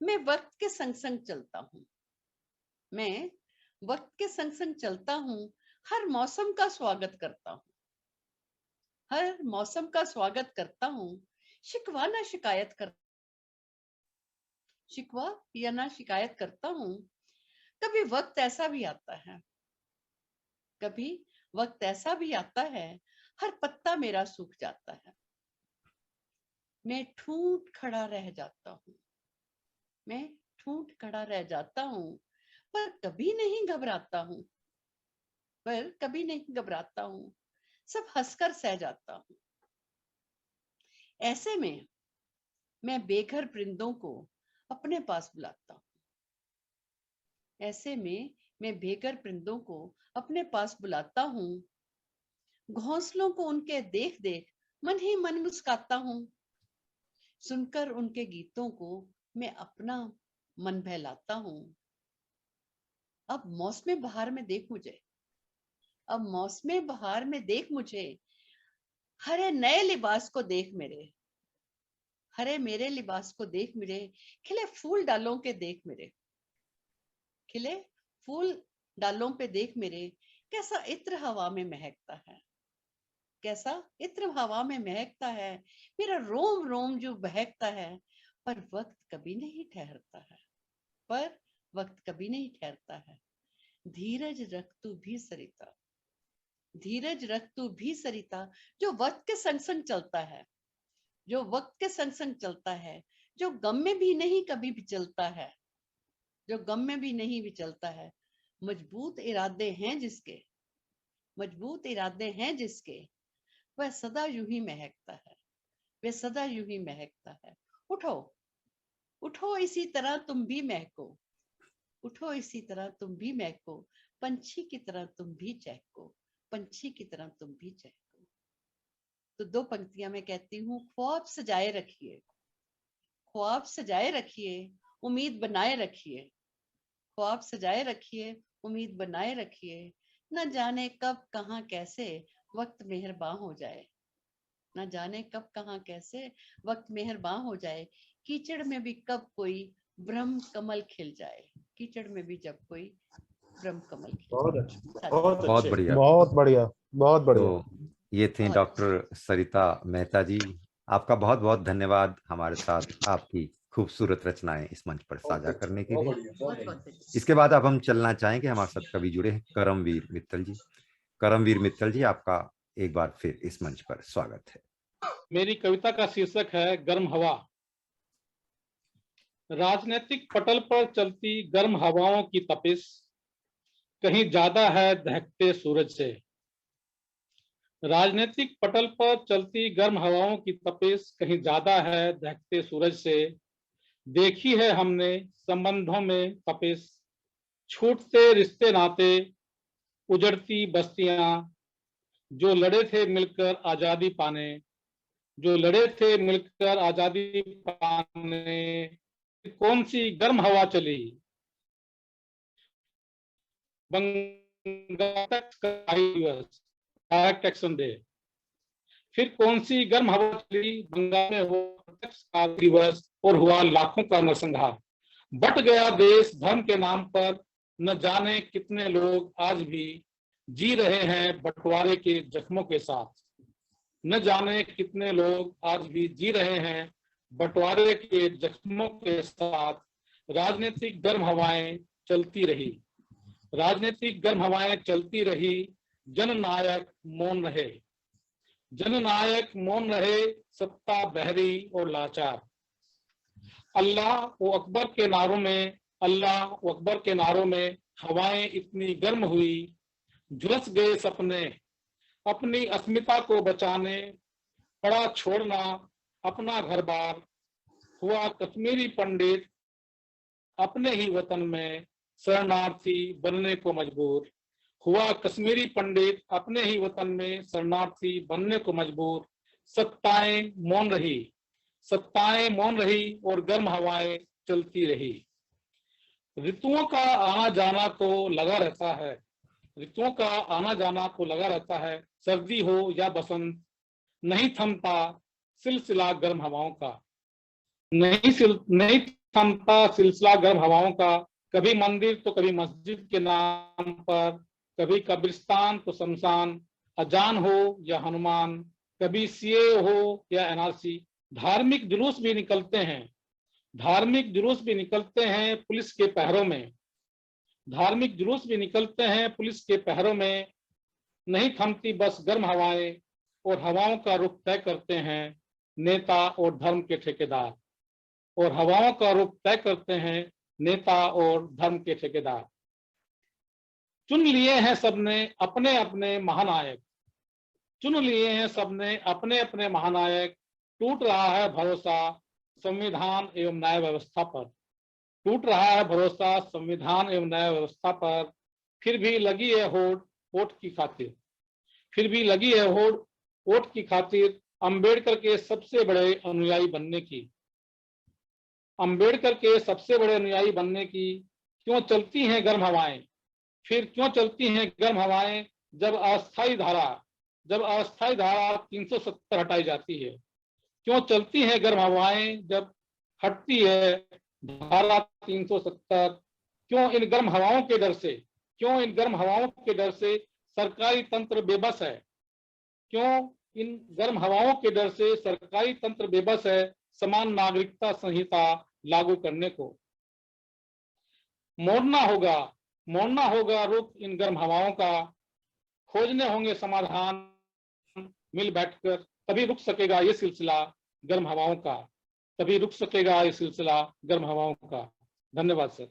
मैं वक्त के संग संग चलता हूँ, मैं वक्त के संग संग चलता हूँ, हर मौसम का स्वागत करता हूँ, हर मौसम का स्वागत करता हूँ। शिकवा ना शिकायत कर, शिकवा या ना शिकायत करता हूँ। कभी वक्त ऐसा भी आता है, कभी वक्त ऐसा भी आता है, हर पत्ता मेरा सूख जाता है। मैं ठूंठ खड़ा रह जाता हूँ, मैं ठूंठ खड़ा रह जाता हूँ, पर कभी नहीं घबराता हूँ, पर कभी नहीं घबराता हूँ, सब हंसकर सह जाता हूँ। ऐसे में मैं बेघर परिंदों को अपने पास बुलाता हूँ, ऐसे में मैं बेघर परिंदों को अपने पास बुलाता हूँ। घोंसलों को उनके देख देख मन ही मन मुस्काता हूँ, सुनकर उनके गीतों को मैं अपना मन बहलाता हूँ। अब मौसम बहार में देख मुझे, अब मौसम बहार में देख मुझे, हरे नए लिबास को देख मेरे, हरे मेरे लिबास को देख मेरे, खिले फूल डालों के देख मेरे, खिले फूल डालों पे देख मेरे, कैसा इत्र हवा में महकता है, कैसा इत्र हवा में महकता है, मेरा रोम रोम जो बहकता है। पर वक्त कभी नहीं ठहरता है, पर वक्त कभी नहीं ठहरता है। धीरज रख तू भी सरिता, धीरज रख तू भी सरिता, जो वक्त के संग संग चलता है, जो वक्त के संग संग चलता है, जो गम में भी नहीं कभी भी चलता है, जो गम में भी नहीं भी चलता है। मजबूत इरादे हैं जिसके, मजबूत इरादे हैं जिसके, वह सदा यूं ही महकता है, वह सदा यूं ही महकता है। उठो उठो इसी तरह तुम भी महको, उठो इसी तरह तुम भी महको, पंछी की तरह तुम भी चहको, पंछी की तरह तुम भी चहको। तो 2 पंक्तियां मैं कहती हूँ। ख्वाब सजाए रखिए, ख्वाब सजाए रखिए, उम्मीद बनाए रखिए, ख्वाब सजाए रखिए, उम्मीद बनाए रखिए। न जाने कब कहाँ कैसे वक्त मेहरबान हो जाए, न जाने कब कहाँ कैसे वक्त मेहरबान हो जाए। कीचड़ में भी कब कोई ब्रह्म कमल खिल जाए, कीचड़ में भी जब कोई ब्रह्म कमल खिल बहुत जाए। अच्छे, बहुत बहुत अच्छे। बढ़िया। बहुत बढ़िया, बहुत बढ़िया। तो ये थे बहुत डॉक्टर सरिता मेहता जी। आपका बहुत बहुत धन्यवाद हमारे साथ आपकी खूबसूरत रचनाएं इस मंच पर साझा करने के बहुत लिए। बढ़िया, बहुत बहुत बढ़िया। बहुत इसके बाद अब हम चलना चाहेंगे, हमारे साथ कवि जुड़े हैं करमवीर मित्तल जी। करमवीर मित्तल जी, आपका एक बार फिर इस मंच पर स्वागत है। मेरी कविता का शीर्षक है गर्म हवा। राजनीतिक पटल पर चलती गर्म हवाओं की तपिश कहीं ज्यादा है दहकते सूरज से। राजनीतिक पटल पर चलती गर्म हवाओं की तपिश कहीं ज्यादा है दहकते सूरज से। देखी है हमने संबंधों में तपिश, छूटते रिश्ते नाते, उजड़ती बस्तियां। जो लड़े थे मिलकर आजादी पाने, जो लड़े थे मिलकर आजादी पाने, कौन सी गर्म हवा चली बंगाल डायरेक्ट एक्शन डे। फिर कौन सी गर्म हवा चली बंगाल में हो दिवस और हुआ लाखों का नरसंहार। बट गया देश धर्म के नाम पर, न जाने कितने लोग आज भी जी रहे हैं बंटवारे के जख्मों के साथ। न जाने कितने लोग आज भी जी रहे हैं बंटवारे के जख्मों के साथ। राजनीतिक गर्म हवाएं चलती रही, राजनीतिक गर्म हवाएं चलती रही, जननायक मौन रहे, जननायक मौन रहे, सत्ता बहरी और लाचार। अल्लाह वो अकबर के नारों में, अल्लाह वो अकबर के नारों में हवाएं इतनी गर्म हुई, झुलस गए सपने अपनी अस्मिता को बचाने। पड़ा छोड़ना अपना घर बार, हुआ कश्मीरी पंडित अपने ही वतन में शरणार्थी बनने को मजबूर। हुआ कश्मीरी पंडित अपने ही वतन में शरणार्थी बनने को मजबूर। सत्ताएं मौन रही, सत्ताएं मौन रही और गर्म हवाएं चलती रही। ऋतुओं का आना जाना तो लगा रहता है, ऋतुओं का आना जाना तो लगा रहता है। सर्दी हो या बसंत नहीं थमता सिलसिला गर्म हवाओं का, नहीं थमता सिलसिला गर्म हवाओं का। कभी मंदिर तो कभी मस्जिद के नाम पर, कभी कब्रिस्तान तो शमशान। अजान हो या हनुमान, कभी सीए हो या एनआरसी। धार्मिक जुलूस भी निकलते हैं, धार्मिक जुलूस भी निकलते हैं पुलिस के पहरों में, धार्मिक जुलूस भी निकलते हैं पुलिस के पहरों में। नहीं थमती बस गर्म हवाएं और हवाओं का रुख तय करते हैं नेता और धर्म के ठेकेदार, और हवाओं का रुख तय करते हैं नेता और धर्म के ठेकेदार। चुन लिए हैं सबने अपने अपने महानायक, चुन लिए हैं सबने अपने अपने महानायक। टूट रहा है भरोसा संविधान एवं न्याय व्यवस्था पर, टूट रहा है भरोसा संविधान एवं न्याय व्यवस्था पर। फिर भी लगी है होड़ वोट की खातिर, फिर भी लगी है होड़ वोट की खातिर। अंबेडकर के सबसे बड़े अनुयायी बनने की, अंबेडकर के सबसे बड़े अनुयायी बनने की। क्यों चलती हैं गर्म हवाएं, फिर क्यों चलती हैं गर्म हवाएं। जब अस्थायी धारा, जब अस्थायी धारा 370 हटाई जाती है। क्यों चलती हैं गर्म हवाएं जब हटती है धारा 370। क्यों इन गर्म हवाओं के डर से, क्यों इन गर्म हवाओं के डर से सरकारी तंत्र बेबस है। क्यों इन गर्म हवाओं के डर से सरकारी तंत्र बेबस है समान नागरिकता संहिता लागू करने को। मोड़ना होगा रुख इन गर्म हवाओं का, खोजने होंगे समाधान मिल बैठकर, तभी रुक सकेगा ये सिलसिला गर्म हवाओं का, तभी रुक सकेगा ये सिलसिला गर्म हवाओं का। धन्यवाद सर।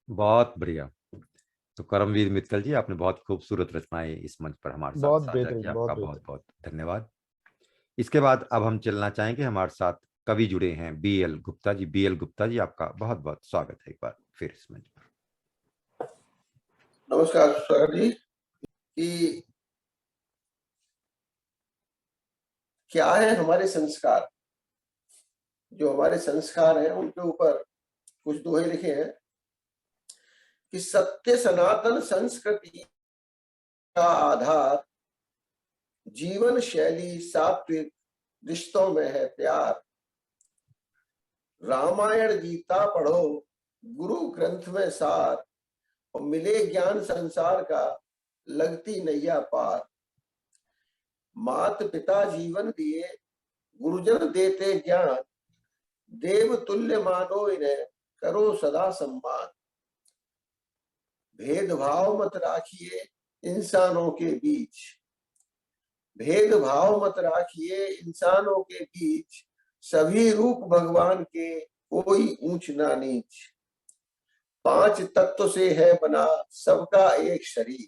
बहुत बढ़िया। तो करमवीर मित्तल जी, आपने बहुत खूबसूरत रचनाएं इस मंच पर हमारे साथ बहुत साझा बेहतरीन, की, बहुत आपका बहुत बेहतरीन। बहुत धन्यवाद। इसके बाद अब हम चलना चाहेंगे, हमारे साथ कवि जुड़े हैं बीएल गुप्ता जी। बीएल गुप्ता जी, आपका बहुत बहुत स्वागत है एक बार फिर इस मंच पर। नमस्कार सर जी। कि क्या है हमारे संस्कार, जो हमारे संस्कार हैं उनके ऊपर कुछ दोहे लिखे हैं कि सत्य सनातन संस्कृति का आधार, जीवन शैली सात्विक, रिश्तों में है प्यार। रामायण गीता पढ़ो, गुरु ग्रंथ में सार, और मिले ज्ञान संसार का, लगती नैया पार। मात पिता जीवन दिए, गुरुजन देते ज्ञान, देव तुल्य मानो इन्हें, करो सदा सम्मान। भेदभाव मत राखिए इंसानों के बीच, भेदभाव मत राखिए इंसानों के बीच, सभी रूप भगवान के, कोई ऊंच ना नीच। 5 तत्व से है बना सबका एक शरीर,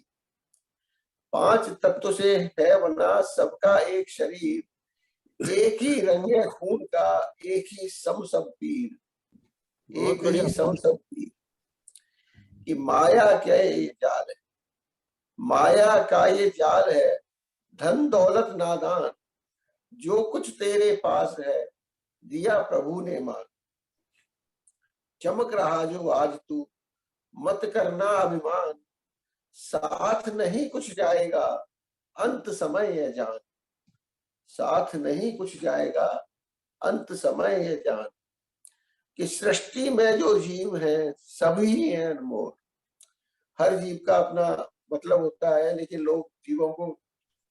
5 तत्व से है बना सबका एक शरीर। एक ही रंग है खून का, एक ही सम सब पीर, एक ही सम सब पीर। कि माया क्या ये जाल है, माया का ये जाल है, धन दौलत नादान, जो कुछ तेरे पास है, दिया प्रभु ने मान। चमक रहा जो आज तू, मत करना अभिमान, साथ नहीं कुछ जाएगा, अंत समय है जान। साथ नहीं कुछ जाएगा, अंत समय है जान। कि सृष्टि में जो जीव है सभी हैं अनमोल। हर जीव का अपना मतलब होता है, लेकिन लोग जीवों को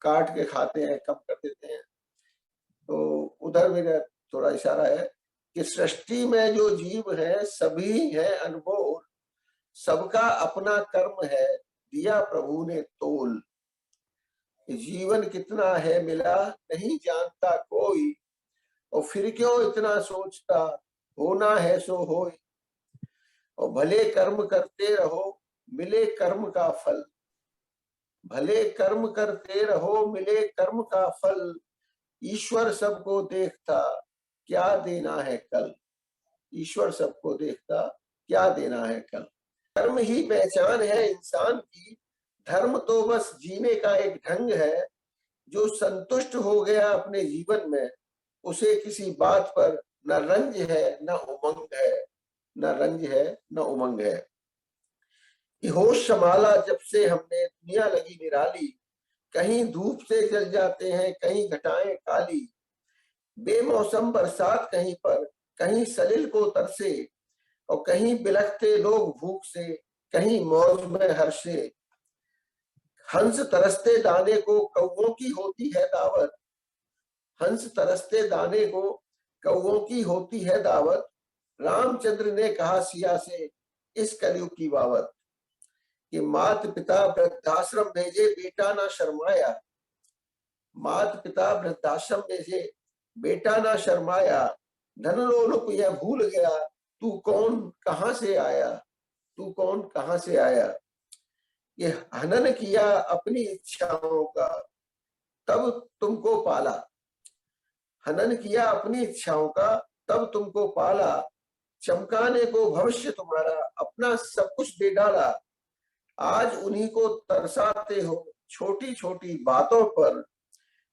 काट के खाते हैं, कम कर देते हैं। तो उधर मेरा थोड़ा इशारा है कि सृष्टि में जो जीव है सभी है अनमोल, सबका अपना कर्म है, दिया प्रभु ने तोल। जीवन कितना है मिला नहीं जानता कोई, और फिर क्यों इतना सोचता, होना है सो होई। और भले कर्म करते रहो, मिले कर्म का फल, भले कर्म करते रहो, मिले कर्म का फल। ईश्वर सबको देखता, क्या देना है कल। ईश्वर सबको देखता, क्या देना है कल। कर्म ही पहचान है इंसान की, धर्म तो बस जीने का एक ढंग है। जो संतुष्ट हो गया अपने जीवन में, उसे किसी बात पर न रंज है न उमंग है, न रंज है न उमंग है। कि होश संभाला जब से हमने, दुनिया लगी निराली, कहीं धूप से जल जाते हैं, कहीं घटाएं काली। बेमौसम बरसात कहीं पर, कहीं सलिल को तरसे, और कहीं बिलखते लोग भूख से, कहीं मौज में हर्षे। हंस तरसते दाने को, कौवों की होती है दावत, हंस तरसते दाने को, कौवों की होती है दावत। रामचंद्र ने कहा सिया से, इस कलयुग की बावत। कि मात पिता वृद्धाश्रम भेजे, बेटा ना शर्माया। मात पिता वृद्धाश्रम भेजे, बेटा ना शर्माया। धन लोलुप यह भूल गया, तू कौन कहां से आया, तू कौन कहां से आया। ये हनन किया अपनी इच्छाओं का, तब तुमको पाला। हनन किया अपनी इच्छाओं का, तब तुमको पाला। चमकाने को भविष्य तुम्हारा, अपना सब कुछ दे डाला। आज उन्हीं को तरसाते हो छोटी छोटी बातों पर,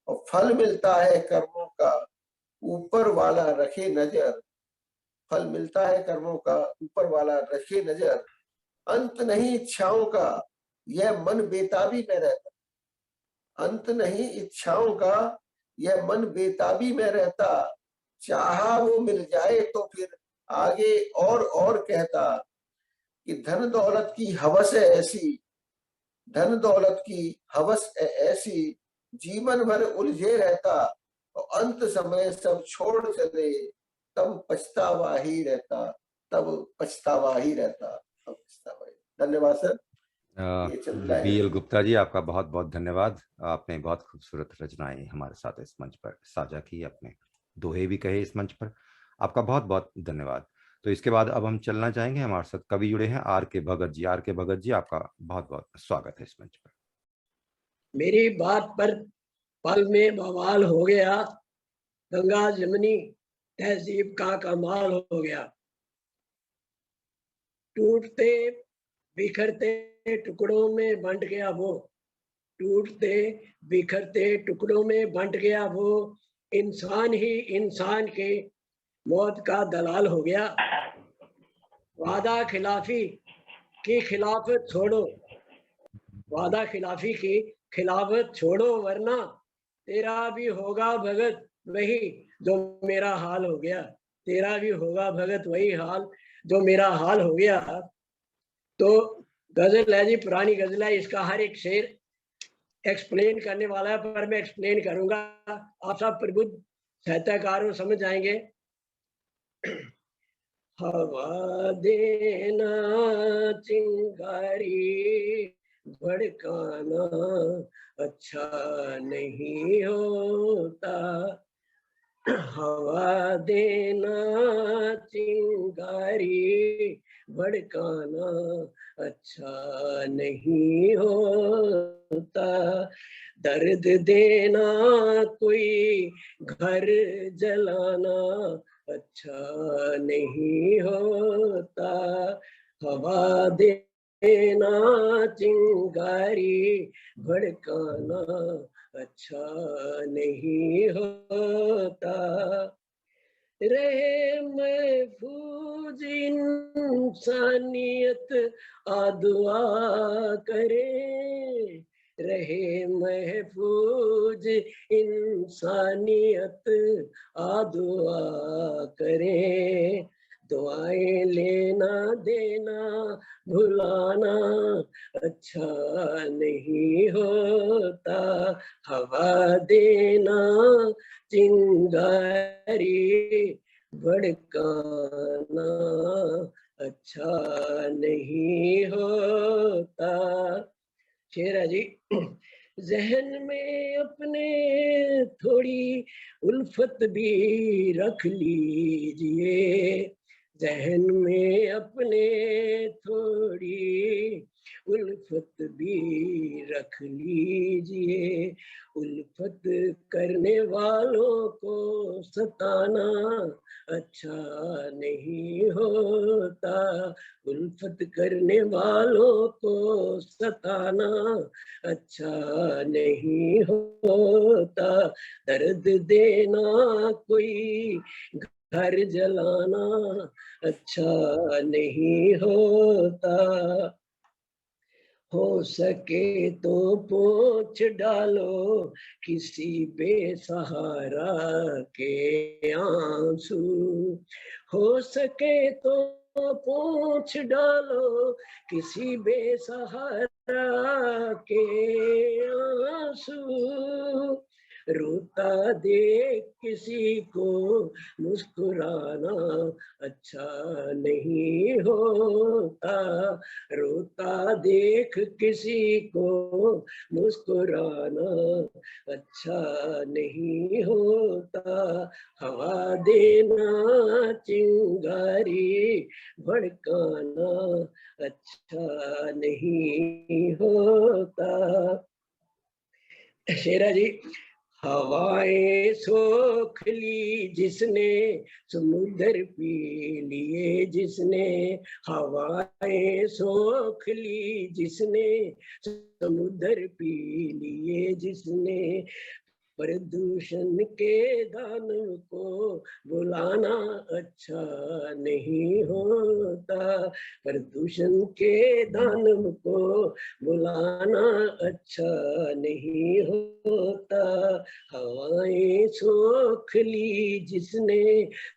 और फल मिलता है कर्मों का, ऊपर वाला रखे नजर। फल मिलता है कर्मों का, ऊपर वाला रखे नजर। अंत नहीं इच्छाओं का, यह मन बेताबी में रहता। अंत नहीं इच्छाओं का, यह मन बेताबी में रहता। चाहा वो मिल जाए तो फिर आगे और कहता। कि धन दौलत की हवस है ऐसी, धन दौलत की हवस है ऐसी, जीवन भर उलझे रहता। और अंत समय सब छोड़ चले, तब पछतावा ही रहता, तब पछतावा ही रहता, तब पछतावा ही। धन्यवाद सर। ये चल रहा बी है। एल गुप्ता जी, आपका बहुत बहुत धन्यवाद। आपने बहुत खूबसूरत रचनाएं हमारे साथ इस मंच पर साझा की, अपने दोहे भी कहे इस मंच पर। आपका बहुत बहुत धन्यवाद। तो इसके बाद अब हम चलना चाहेंगे, हमारे साथ कवि जुड़े हैं are K Bhagat ji. R K Bhagat जी, आपका बहुत बहुत स्वागत है इस मंच पर। मेरी बात पर पल में बवाल हो गया, गंगा जमनी तहजीब का कमाल हो गया। टूटते बिखरते टुकड़ों में बंट गया वो, टूटते बिखरते टुकड़ों में बंट गया वो, इंसान ही इंसान के मौत का दलाल हो गया। वादा खिलाफी की खिलाफत छोड़ो, वादा खिलाफी की खिलाफत छोड़ो, वरना तेरा भी होगा भगत वही जो मेरा हाल हो गया, तेरा भी होगा भगत वही हाल जो मेरा हाल हो गया। तो गजल है जी, पुरानी गजल है, इसका हर एक शेर एक्सप्लेन करने वाला है, पर मैं एक्सप्लेन करूंगा, आप सब प्रबुद्ध साहित्यकार हो, समझ जाएंगे। हवा देना चिंगारी भड़काना अच्छा नहीं होता, हवा देना चिंगारी भड़काना अच्छा नहीं होता, दर्द देना कोई घर जलाना अच्छा नहीं होता, हवा देना चिंगारी भड़काना अच्छा नहीं होता, रहे महफूज इंसानियत दुआ करे, रहे महफूज इंसानियत दुआ करे, दुआएं लेना देना भुलाना अच्छा नहीं होता, हवा देना चिंगारी भड़काना अच्छा नहीं होता। शेर है जी, जहन में अपने थोड़ी उल्फत भी रख लीजिए, जहन में अपने थोड़ी उल्फत भी रख लीजिए, उल्फत करने वालों को सताना अच्छा नहीं होता, उल्फत करने वालों को सताना अच्छा नहीं होता, दर्द देना कोई घर जलाना अच्छा नहीं होता, हो सके तो पोंछ डालो किसी बेसहारा के आंसू, हो सके तो पोंछ डालो किसी बेसहारा के आंसू, रोता देख किसी को मुस्कुराना अच्छा नहीं होता, रोता देख किसी को मुस्कुराना अच्छा नहीं होता, हवा देना चिंगारी भड़काना अच्छा नहीं होता। शेरा जी, हवाएं सोख ली जिसने समुद्र पी लिए जिसने, हवाएं सोख ली जिसने समुद्र पी लिए जिसने, प्रदूषण के दानव को बुलाना अच्छा नहीं होता, प्रदूषण के दानव को बुलाना अच्छा नहीं होता, हवाएं सोख ली जिसने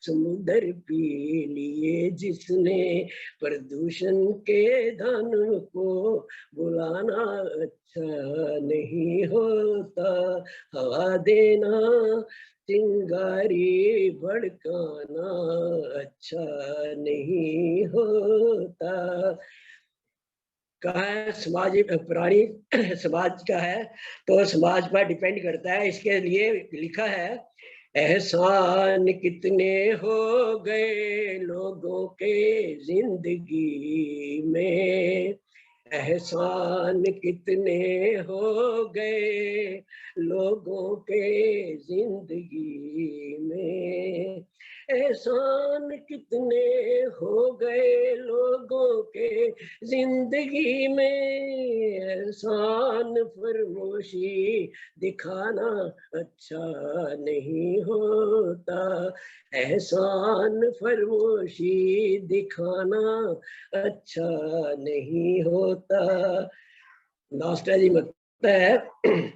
समुद्र पी लिए जिसने, प्रदूषण के दानव को बुलाना अच्छा नहीं होता, हवा देना चिंगारी भड़काना अच्छा नहीं होता। का है, समाज प्राणी समाज का है, तो समाज पर डिपेंड करता है। इसके लिए लिखा है, एहसान कितने हो गए लोगों के जिंदगी में, एहसान कितने हो गए लोगों के जिंदगी में, एहसान कितने हो गए लोगों के जिंदगी में, एहसान फरमोशी दिखाना अच्छा नहीं होता, एहसान फरमोशी दिखाना अच्छा नहीं होता। लास्ट है जी, मतलब है,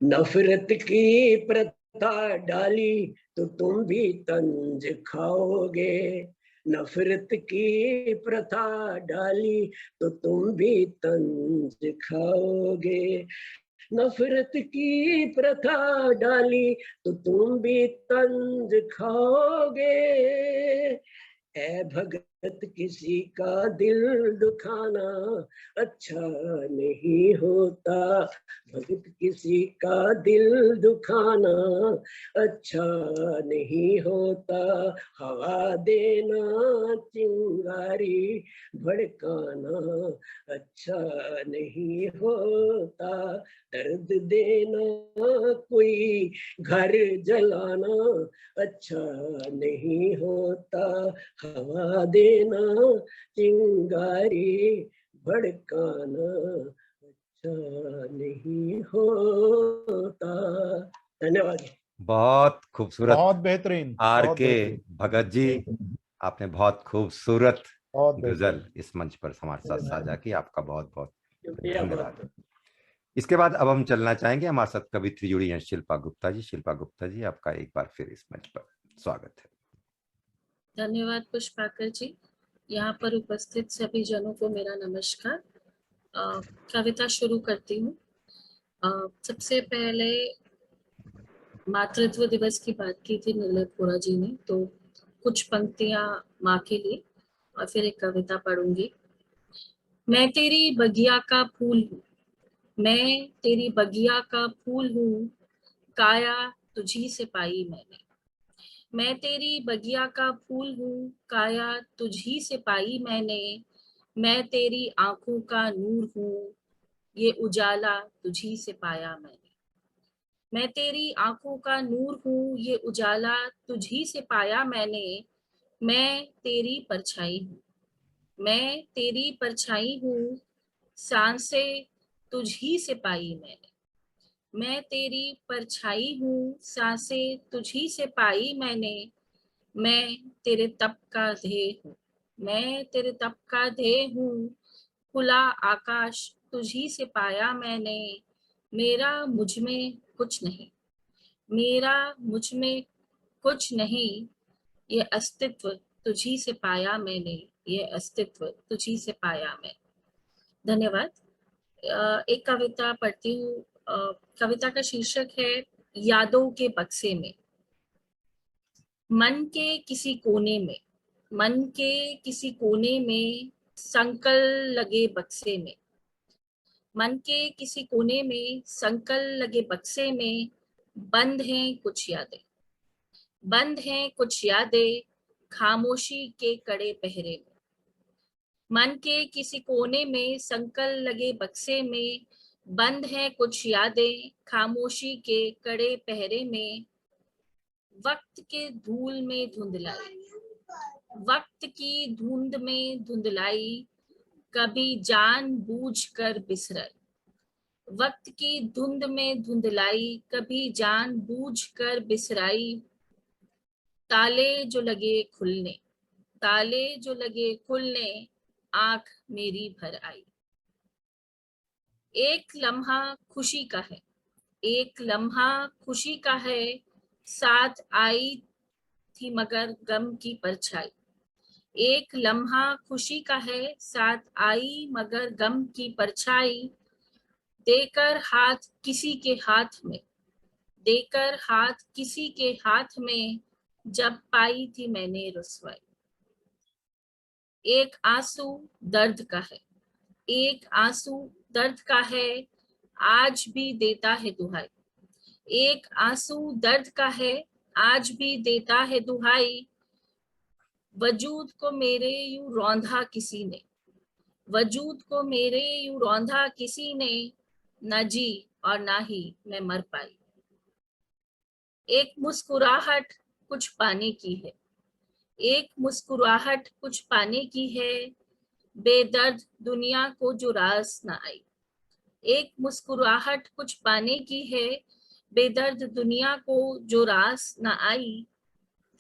नफरत की प्रथा डाली तो तुम भी तंज खाओगे, नफरत की प्रथा डाली तो तुम भी तंज खाओगे, नफरत की प्रथा डाली तो तुम भी तंज खाओगे, ऐ भगत किसी का दिल दुखाना अच्छा नहीं होता, भगत किसी का दिल दुखाना अच्छा नहीं होता, हवा देना चिंगारी भड़काना अच्छा नहीं होता, दर्द देना कोई घर जलाना अच्छा नहीं होता, हवा देना चिंगारी भड़काना अच्छा नहीं होता। धन्यवाद। बहुत खूबसूरत। बहुत बेहतरीन, आर बहुत के बेहतरीन। भगत जी, आपने बहुत खूबसूरत बहुत गजल बेहतरीन। इस मंच पर हमारे साथ साझा की। आपका बहुत बहुत शुक्रिया, धन्यवाद। इसके बाद अब हम चलना चाहेंगे, हमारे साथ कवित्री जुड़ी हैं शिल्पा गुप्ता जी। शिल्पा गुप्ता जी, आपका एक बार फिर इस मंच पर स्वागत है। धन्यवाद पुष्पाकर जी। यहाँ पर उपस्थित सभी जनों को मेरा नमस्कार। कविता शुरू करती हूँ। सबसे पहले मातृत्व दिवस की बात की थी निर्मल कोरा जी ने, तो कुछ पंक्तियां माँ के लिए और फिर एक कविता पढ़ूंगी। मैं तेरी बगिया का फूल हूँ, मैं तेरी बगिया का फूल हूँ, काया तुझी से पाई मैंने, मैं तेरी बगिया का फूल हूँ, काया तुझी से पाई मैंने, मैं तेरी आंखों का नूर हूँ, ये उजाला तुझी से पाया मैंने, मैं तेरी आंखों का नूर हूँ, ये उजाला तुझी से पाया मैंने, मैं तेरी परछाई हूँ, मैं तेरी परछाई हूँ, सांसें तुझी से पाई मैंने, मैं तेरी परछाई हूँ, सांसें तुझी से पाई मैंने, मैं तेरे तप का ध्येय हूँ, मैं तेरे तप का ध्येय हूँ, खुला आकाश तुझी से पाया मैंने, मेरा मुझ में कुछ नहीं, मेरा मुझ में कुछ नहीं, ये अस्तित्व तुझी से पाया मैंने, ये अस्तित्व तुझी से पाया मैं। धन्यवाद। एक कविता पढ़ती हूँ। कविता का शीर्षक है यादों के बक्से में। मन के किसी कोने में, मन के किसी कोने में संकल लगे बक्से में, मन के किसी कोने में संकल लगे बक्से में बंद हैं कुछ यादें, बंद हैं कुछ यादें खामोशी के कड़े पहरे में, मन के किसी कोने में संकल लगे बक्से में बंद हैं कुछ यादें खामोशी के कड़े पहरे में, वक्त के धूल में धुंधलाई, वक्त की धुंध में धुंधलाई कभी जान बूझ कर बिसरल, वक्त की धुंध में धुंधलाई कभी जान बूझ कर बिसराई, ताले जो लगे खुलने, ताले जो लगे खुलने आंख मेरी भर आई, एक लम्हा खुशी का है, एक लम्हा खुशी का है, साथ आई थी मगर गम की परछाई, एक लम्हा खुशी का है, साथ आई मगर गम की परछाई, देकर हाथ किसी के हाथ में, देकर हाथ किसी के हाथ में जब पाई थी मैंने रुसवाई, एक आंसू दर्द का है, एक आंसू दर्द का है, आज भी देता है दुहाई। एक आंसू दर्द का है, आज भी देता है दुहाई। वजूद को मेरे यूं रौंधा किसी ने, वजूद को मेरे यूं रौंधा किसी ने, न जी और ना ही मैं मर पाई। एक मुस्कुराहट कुछ पाने की है, एक मुस्कुराहट कुछ पाने की है, बेदर्द दुनिया को जो रास न आई। एक मुस्कुराहट कुछ पाने की है, बेदर्द दुनिया को जो रास न आई।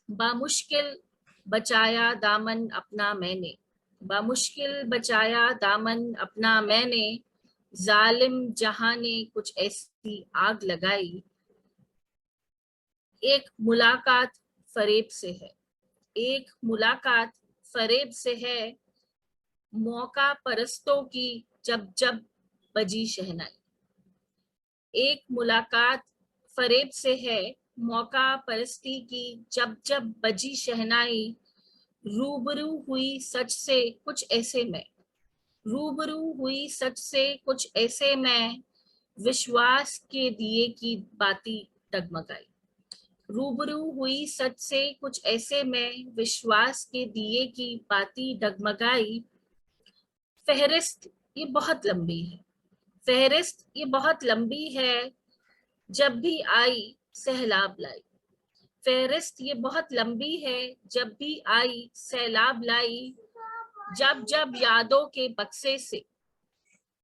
बामुश्किल बचाया दामन अपना मैंने, बामुश्किल बचाया दामन अपना मैंने, जालिम जहां ने कुछ ऐसी आग लगाई। एक मुलाकात फरेब से है, एक मुलाकात फरेब से है, मौका परस्तों की जब जब बजी शहनाई। एक मुलाकात फरेब से है, मौका परस्ती की जब जब बजी शहनाई। रूबरू हुई सच से कुछ ऐसे में, रूबरू हुई सच से कुछ ऐसे में, विश्वास के दिए की बाती डगमगाई। रूबरू हुई सच से कुछ ऐसे में, विश्वास के दिए की बाती डगमगाई। फहरिस्त ये बहुत लंबी है, फहरिस्त ये बहुत लंबी है, जब भी आई सैलाब लाई। फहरिस्त ये बहुत लंबी है, जब भी आई सैलाब लाई। जब जब यादों के बक्से से,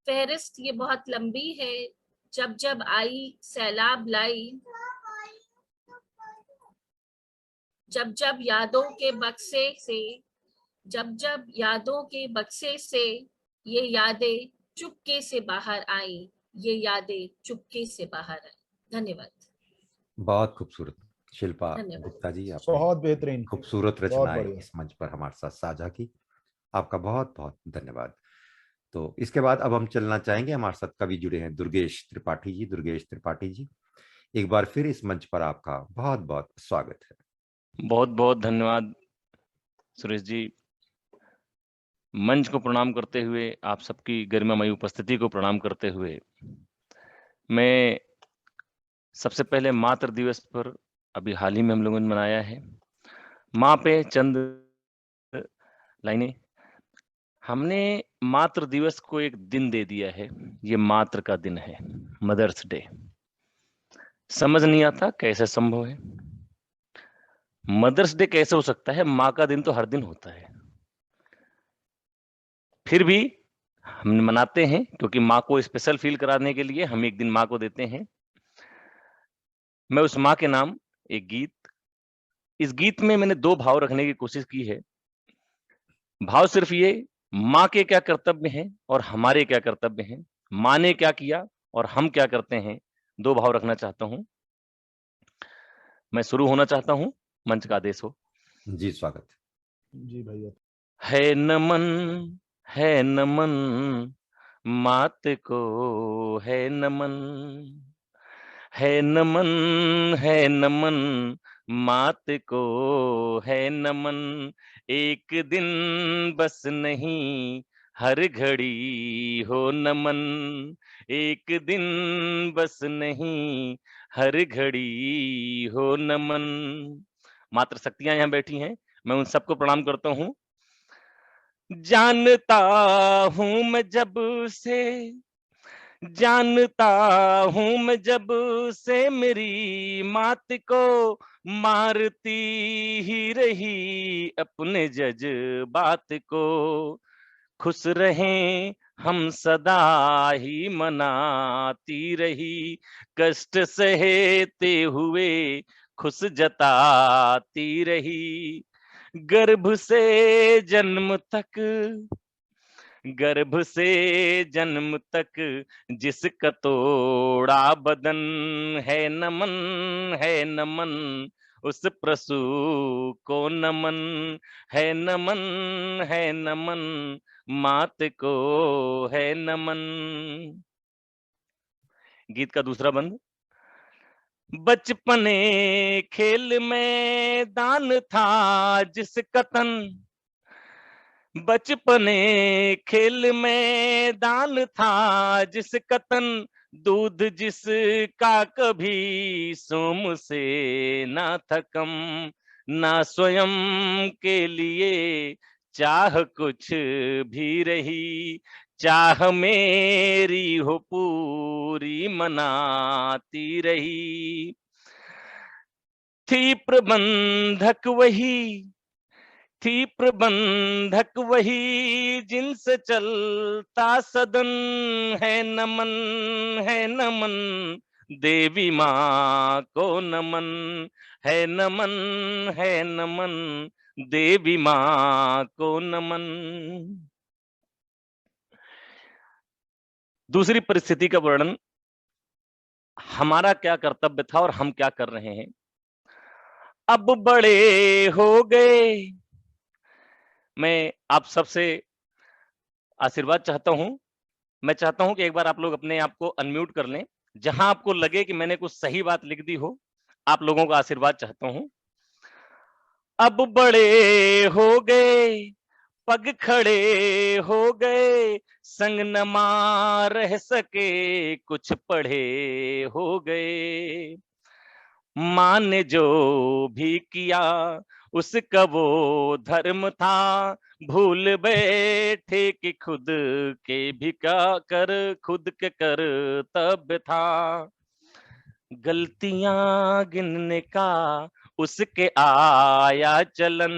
फहरिस्त ये बहुत लंबी है, जब जब आई सैलाब लाई। जब जब यादों के बक्से से, जब जब यादों के बक्से से, ये यादें चुपके से बाहर आई, ये यादें चुपके से बाहर आई। धन्यवाद। बहुत खूबसूरत शिल्पा धन्यवाद। गुप्ता जी, बहुत आपने बेहतरीन, खूबसूरत बहुत रचनाएं बढ़िया। इस मंच पर हमारे साथ साझा की। आपका बहुत बहुत धन्यवाद। तो इसके बाद अब हम चलना चाहेंगे, हमारे साथ कवि जुड़े हैं दुर्गेश त्रिपाठी जी। दुर्गेश त्रिपाठी जी, एक बार फिर इस मंच पर आपका बहुत बहुत स्वागत है। बहुत बहुत धन्यवाद सुरेश जी। मंच को प्रणाम करते हुए, आप सबकी गरिमामयी उपस्थिति को प्रणाम करते हुए, मैं सबसे पहले मातृ दिवस पर अभी हाल ही में हम लोगों ने मनाया है, माँ पे चंद लाइनें। हमने मातृ दिवस को एक दिन दे दिया है, ये मातृ का दिन है, मदर्स डे। समझ नहीं आता कैसे संभव है, मदर्स डे कैसे हो सकता है? माँ का दिन तो हर दिन होता है। फिर भी हम मनाते हैं क्योंकि माँ को स्पेशल फील कराने के लिए हम एक दिन माँ को देते हैं। मैं उस माँ के नाम एक गीत, इस गीत में मैंने दो भाव रखने की कोशिश की है। भाव सिर्फ ये, माँ के क्या कर्तव्य हैं और हमारे क्या कर्तव्य हैं, माँ ने क्या किया और हम क्या करते हैं, दो भाव रखना चाहता हूं। मैं शुरू होना चाहता हूं, मंच का आदेश हो। जी स्वागत। जी भैया। है नमन मात को, है नमन, है नमन मात को, है नमन। एक दिन बस नहीं हर घड़ी हो नमन, एक दिन बस नहीं हर घड़ी हो नमन। मातृ शक्तियां यहाँ बैठी हैं, मैं उन सबको प्रणाम करता हूं। जानता हूं मैं जब से, जानता हूं मैं जब से मेरी मात को मारती ही रही अपने जज्बात को। खुश रहें हम सदा ही मनाती रही, कष्ट सहते हुए खुश जताती रही। गर्भ से जन्म तक, गर्भ से जन्म तक जिसका तोड़ा बदन, है नमन, है नमन उस प्रसू को नमन, है नमन, है नमन मात को, है नमन। गीत का दूसरा बंद। बचपने खेल मैदान था जिस कतन, बचपने खेल मैदान था जिस कतन, दूध जिसका कभी सोम से ना था कम, ना स्वयं के लिए चाह कुछ भी रही, चाह मेरी हो पूरी मनाती रही। थी प्रबंधक वही, थी प्रबंधक वही जिनसे चलता सदन, है नमन, है नमन देवी माँ को नमन, है नमन, है नमन देवी माँ को नमन। दूसरी परिस्थिति का वर्णन, हमारा क्या कर्तव्य था और हम क्या कर रहे हैं। अब बड़े हो गए, मैं आप सबसे आशीर्वाद चाहता हूं। मैं चाहता हूं कि एक बार आप लोग अपने आप को अनम्यूट कर लें, जहां आपको लगे कि मैंने कुछ सही बात लिख दी हो, आप लोगों का आशीर्वाद चाहता हूं। अब बड़े हो गए, पग खड़े हो गए, संग नमा रह सके, कुछ पढ़े हो गए। माँ ने जो भी किया उसका वो धर्म था, भूल बैठे कि खुद के भी कर, खुद के कर्तव्य था। गलतियां गिनने का उसके आया चलन,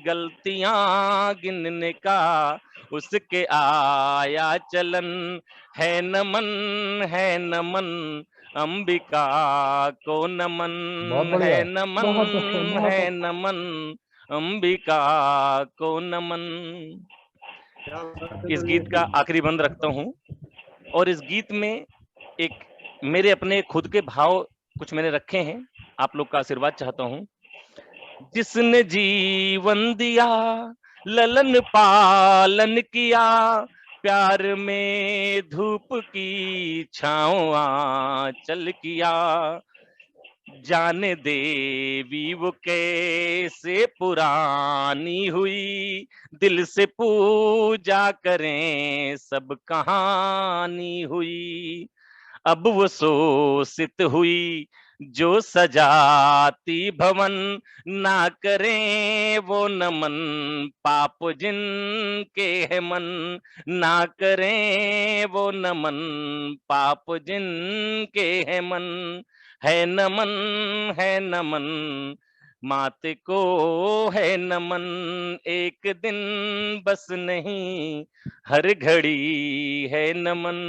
गलतियां गिनने का उसके आया चलन, है नमन, है नमन अंबिका को नमन, बहुत है बढ़िया। नमन, बहुत अच्छे, बहुत है अच्छे। नमन अंबिका को नमन। क्या बात है इस दुर्गेश गीत का जी। आखिरी बंद रखता हूं, और इस गीत में एक मेरे अपने खुद के भाव कुछ मैंने रखे हैं, आप लोग का आशीर्वाद चाहता हूं। जिसने जीवन दिया, ललन पालन किया, प्यार में धूप की छाँव आंचल किया, जाने देवी वो कैसे पुरानी हुई, दिल से पूजा करें सब कहानी हुई। अब वो शोषित हुई जो सजाती भवन, ना करें वो नमन पाप जिनके है मन, ना करें वो नमन पाप जिनके है मन, है नमन, है नमन माते को, है नमन एक दिन बस नहीं हर घड़ी है नमन।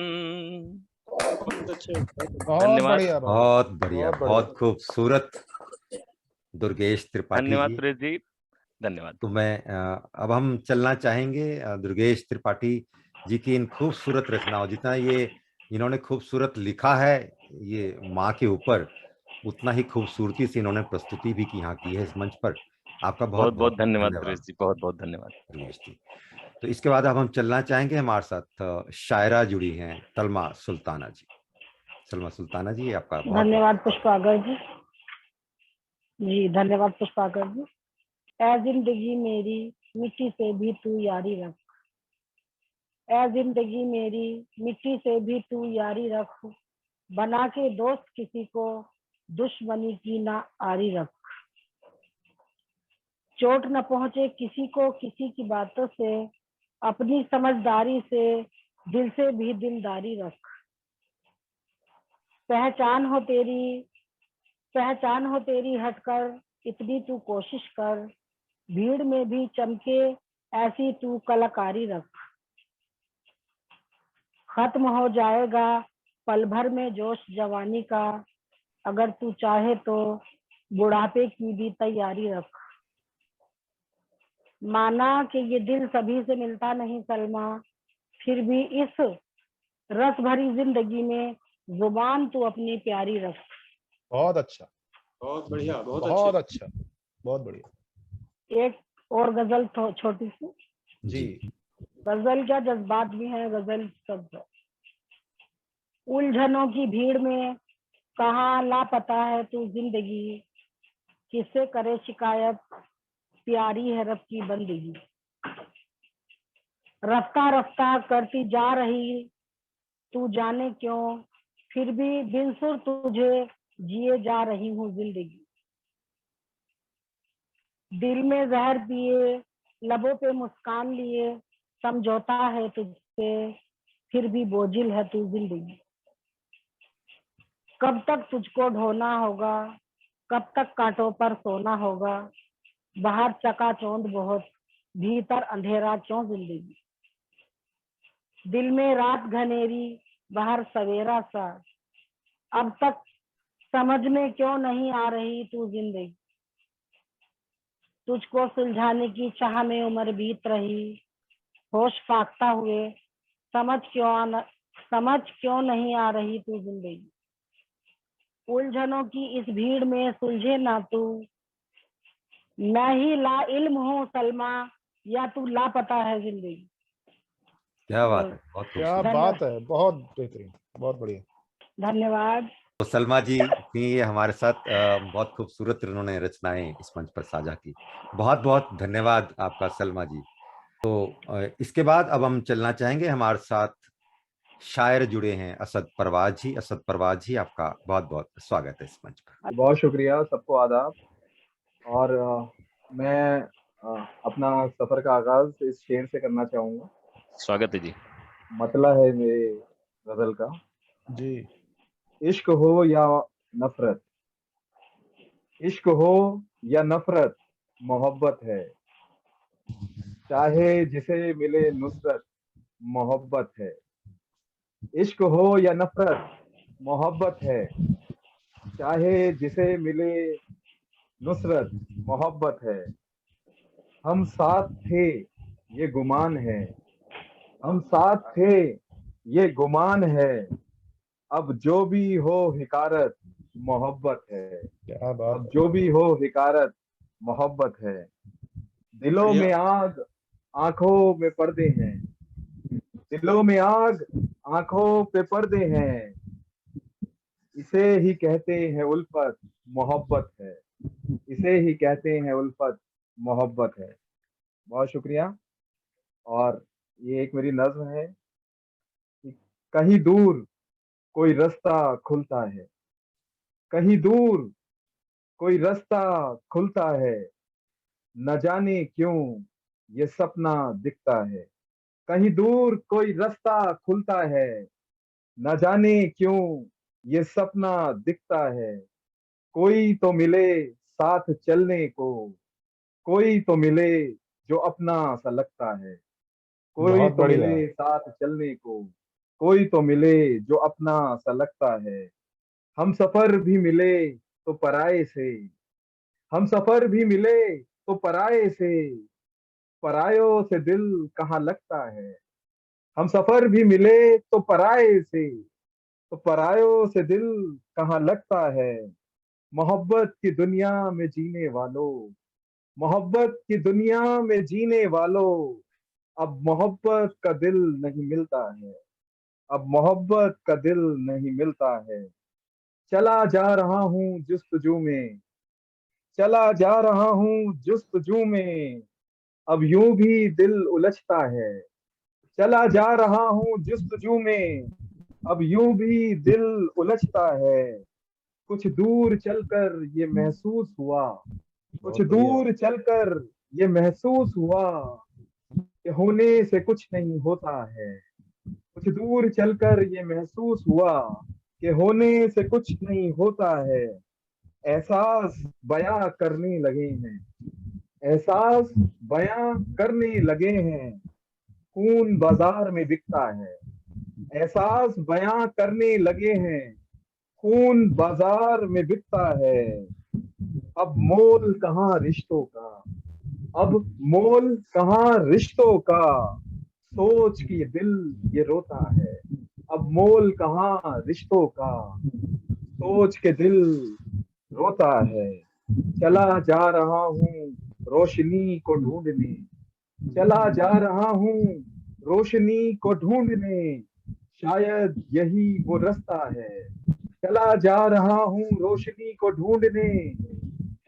बहुत अच्छे, बहुत अच्छे। बहुत धन्यवाद, बढ़िया भाई, बहुत बढ़िया, बहुत बढ़िया। बहुत खूबसूरत दुर्गेश त्रिपाठी धन्यवाद जी। सुरेश जी, धन्यवाद। तो मैं अब हम चलना चाहेंगे दुर्गेश त्रिपाठी जी की इन खूबसूरत रचनाओं, जितना ये इन्होंने खूबसूरत लिखा है ये माँ के ऊपर, उतना ही खूबसूरती से इन्होंने प्रस्तुति भी की यहाँ की है इस मंच पर। आपका बहुत बहुत बहुत बहुत धन्यवाद धन्यवाद सुरेश जी, बहुत बहुत धन्यवाद। दुर्गेश जी। तो इसके बाद अब हम चलना चाहेंगे, हमारे साथ शायरा जुड़ी हैं सलमा सुल्ताना जी। सलमा सुल्ताना जी, आपका बहुत धन्यवाद पुष्पाकर जी। जी धन्यवाद पुष्पाकर जी। ऐ जिंदगी मेरी मिट्टी से भी तू यारी रख, ऐ जिंदगी मेरी मिट्टी से भी तू यारी रख, बना के दोस्त किसी को दुश्मनी की ना आरी रख, चोट न पहुंचे किसी को किसी की बातों से, अपनी समझदारी से दिल से भी दिलदारी रख, पहचान हो तेरी हटकर इतनी तू कोशिश कर, भीड़ में भी चमके ऐसी तू कलाकारी रख, खत्म हो जाएगा पल भर में जोश जवानी का, अगर तू चाहे तो बुढ़ापे की भी तैयारी रख, माना कि ये दिल सभी से मिलता नहीं सलमा, फिर भी इस रस भरी जिंदगी में जुबान तू अपनी प्यारी रख। बहुत अच्छा, बहुत बढ़िया, बहुत बहुत अच्छे। अच्छा, बहुत बढ़िया। एक और गजल छोटी सी जी। गजल, क्या जज्बात भी है गजल सब है। उलझनों की भीड़ में कहाँ लापता है तू जिंदगी, किससे करे शिकायत प्यारी है रब की बंदगी, रफ्ता रफ्ता करती जा रही तू जाने क्यों, फिर भी बिन सुर तुझे जिए जा रही हूँ जिंदगी। दिल में जहर पिए लबों पे मुस्कान लिए, समझौता है तुझसे फिर भी बोझिल है तू जिंदगी। कब तक तुझको ढोना होगा, कब तक कांटों पर सोना होगा, बाहर चकाचौंध बहुत भीतर अंधेरा क्यों जिंदगी। दिल में रात घनेरी बाहर सवेरा सा, अब तक समझ में क्यों नहीं आ रही तू जिंदगी। तुझको सुलझाने की चाह में उम्र बीत रही, होश फाकता हुए समझ क्यों नहीं आ रही तू जिंदगी। उलझनों की इस भीड़ में सुलझे ना तू, मैं ही ला इल्म हूँ सलमा या तू लापता है जिंदगी। क्या बात है, बहुत क्या खूबसूरत। बात है, बहुत बेहतरीन, बहुत बढ़िया। धन्यवाद। तो सलमा जी थी ये हमारे साथ, बहुत खूबसूरत उन्होंने रचनाएं इस मंच पर साझा की। बहुत बहुत धन्यवाद आपका सलमा जी। तो इसके बाद अब हम चलना चाहेंगे, हमारे साथ शायर जुड़े हैं असद परवाज जी। असद परवाज जी, आपका बहुत बहुत स्वागत है इस मंच पर। बहुत शुक्रिया, सबको आदाब। और मैं अपना सफर का आगाज इस शेर से करना चाहूंगा। स्वागत है जी। मतला है मेरे गजल का जी। इश्क हो या नफरत, इश्क हो या नफरत मोहब्बत है, चाहे जिसे मिले नुसरत मोहब्बत है। इश्क हो या नफरत मोहब्बत है, चाहे जिसे मिले नुसरत मोहब्बत है। हम साथ थे ये गुमान है, हम साथ थे ये गुमान है, अब जो भी हो हिकारत मोहब्बत है। क्या बात अब जो भी हो हिकारत मोहब्बत है। दिलों में आग आंखों में पर्दे हैं, दिलों में आग आंखों पे पर्दे हैं, इसे ही कहते हैं उल्फत मोहब्बत है, इसे ही कहते हैं उल्फत मोहब्बत है। बहुत शुक्रिया। और ये एक मेरी नज्म है कि कहीं दूर कोई रास्ता खुलता है, कहीं दूर कोई रास्ता खुलता है, न जाने क्यों ये सपना दिखता है। कहीं दूर कोई रास्ता खुलता है, न जाने क्यों ये सपना दिखता है। कोई तो मिले साथ चलने को, कोई तो मिले जो अपना सा लगता है। कोई बहुत तो बढ़िया। मिले साथ चलने को, कोई तो मिले जो अपना सा लगता है। हम सफर भी मिले तो पराये से, हम सफर भी मिले तो पराये से, परायों से दिल कहाँ लगता है। हम सफर भी मिले तो पराये से, तो परायों से दिल कहाँ लगता है। मोहब्बत की दुनिया में जीने वालों, मोहब्बत की दुनिया में जीने वालों, अब मोहब्बत का दिल नहीं मिलता है, अब मोहब्बत का दिल नहीं मिलता है। चला जा रहा हूँ जुस्तजू में, चला जा रहा हूँ जुस्तजू में, अब यूं भी दिल उलझता है। चला जा रहा हूँ जुस्तजू में, अब यूं भी दिल उलझता है। कुछ दूर चलकर ये महसूस हुआ, कुछ बहुत बढ़िया। दूर चलकर ये महसूस हुआ कि होने से कुछ नहीं होता है। कुछ दूर चलकर ये महसूस हुआ कि होने से कुछ नहीं होता है। एहसास बयां करने लगे हैं, एहसास बयां करने लगे हैं, खून बाजार में बिकता है। एहसास बयां करने लगे हैं, खून बाजार में बिकता है। अब मोल कहाँ रिश्तों का, अब मोल कहाँ रिश्तों का, सोच के दिल ये रोता है। अब मोल कहाँ रिश्तों का, सोच के दिल रोता है। चला जा रहा हूँ रोशनी को ढूंढने, चला जा रहा हूँ रोशनी को ढूंढने, शायद यही वो रास्ता है। चला जा रहा हूँ रोशनी को ढूंढने,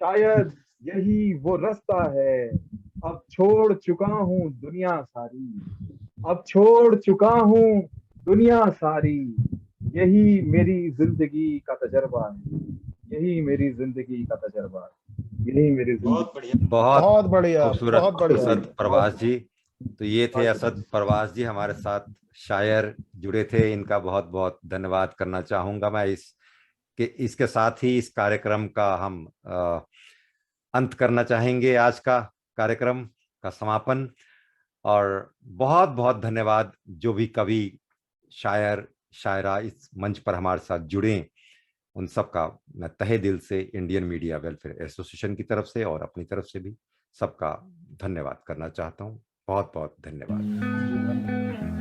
शायद यही वो रास्ता है। अब छोड़ चुका हूँ दुनिया सारी, अब छोड़ चुका हूँ दुनिया सारी, यही मेरी जिंदगी का तजर्बा है, यही मेरी जिंदगी का तजर्बा है, यही मेरी बहुत जिंदगी। बढ़िया। बहुत बढ़िया, खूबसूरत बहुत बढ़िया। असद प्रवास जी। तो ये थे असद प्रवास जी, हमारे साथ शायर जुड़े थे। इनका बहुत बहुत धन्यवाद करना चाहूंगा मैं। इसके साथ ही इस कार्यक्रम का हम अंत करना चाहेंगे, आज का कार्यक्रम का समापन। और बहुत बहुत धन्यवाद जो भी कवि, शायर, शायरा इस मंच पर हमारे साथ जुड़े, उन सब का मैं तहे दिल से इंडियन मीडिया वेलफेयर एसोसिएशन की तरफ से और अपनी तरफ से भी सबका धन्यवाद करना चाहता हूं। बहुत बहुत धन्यवाद।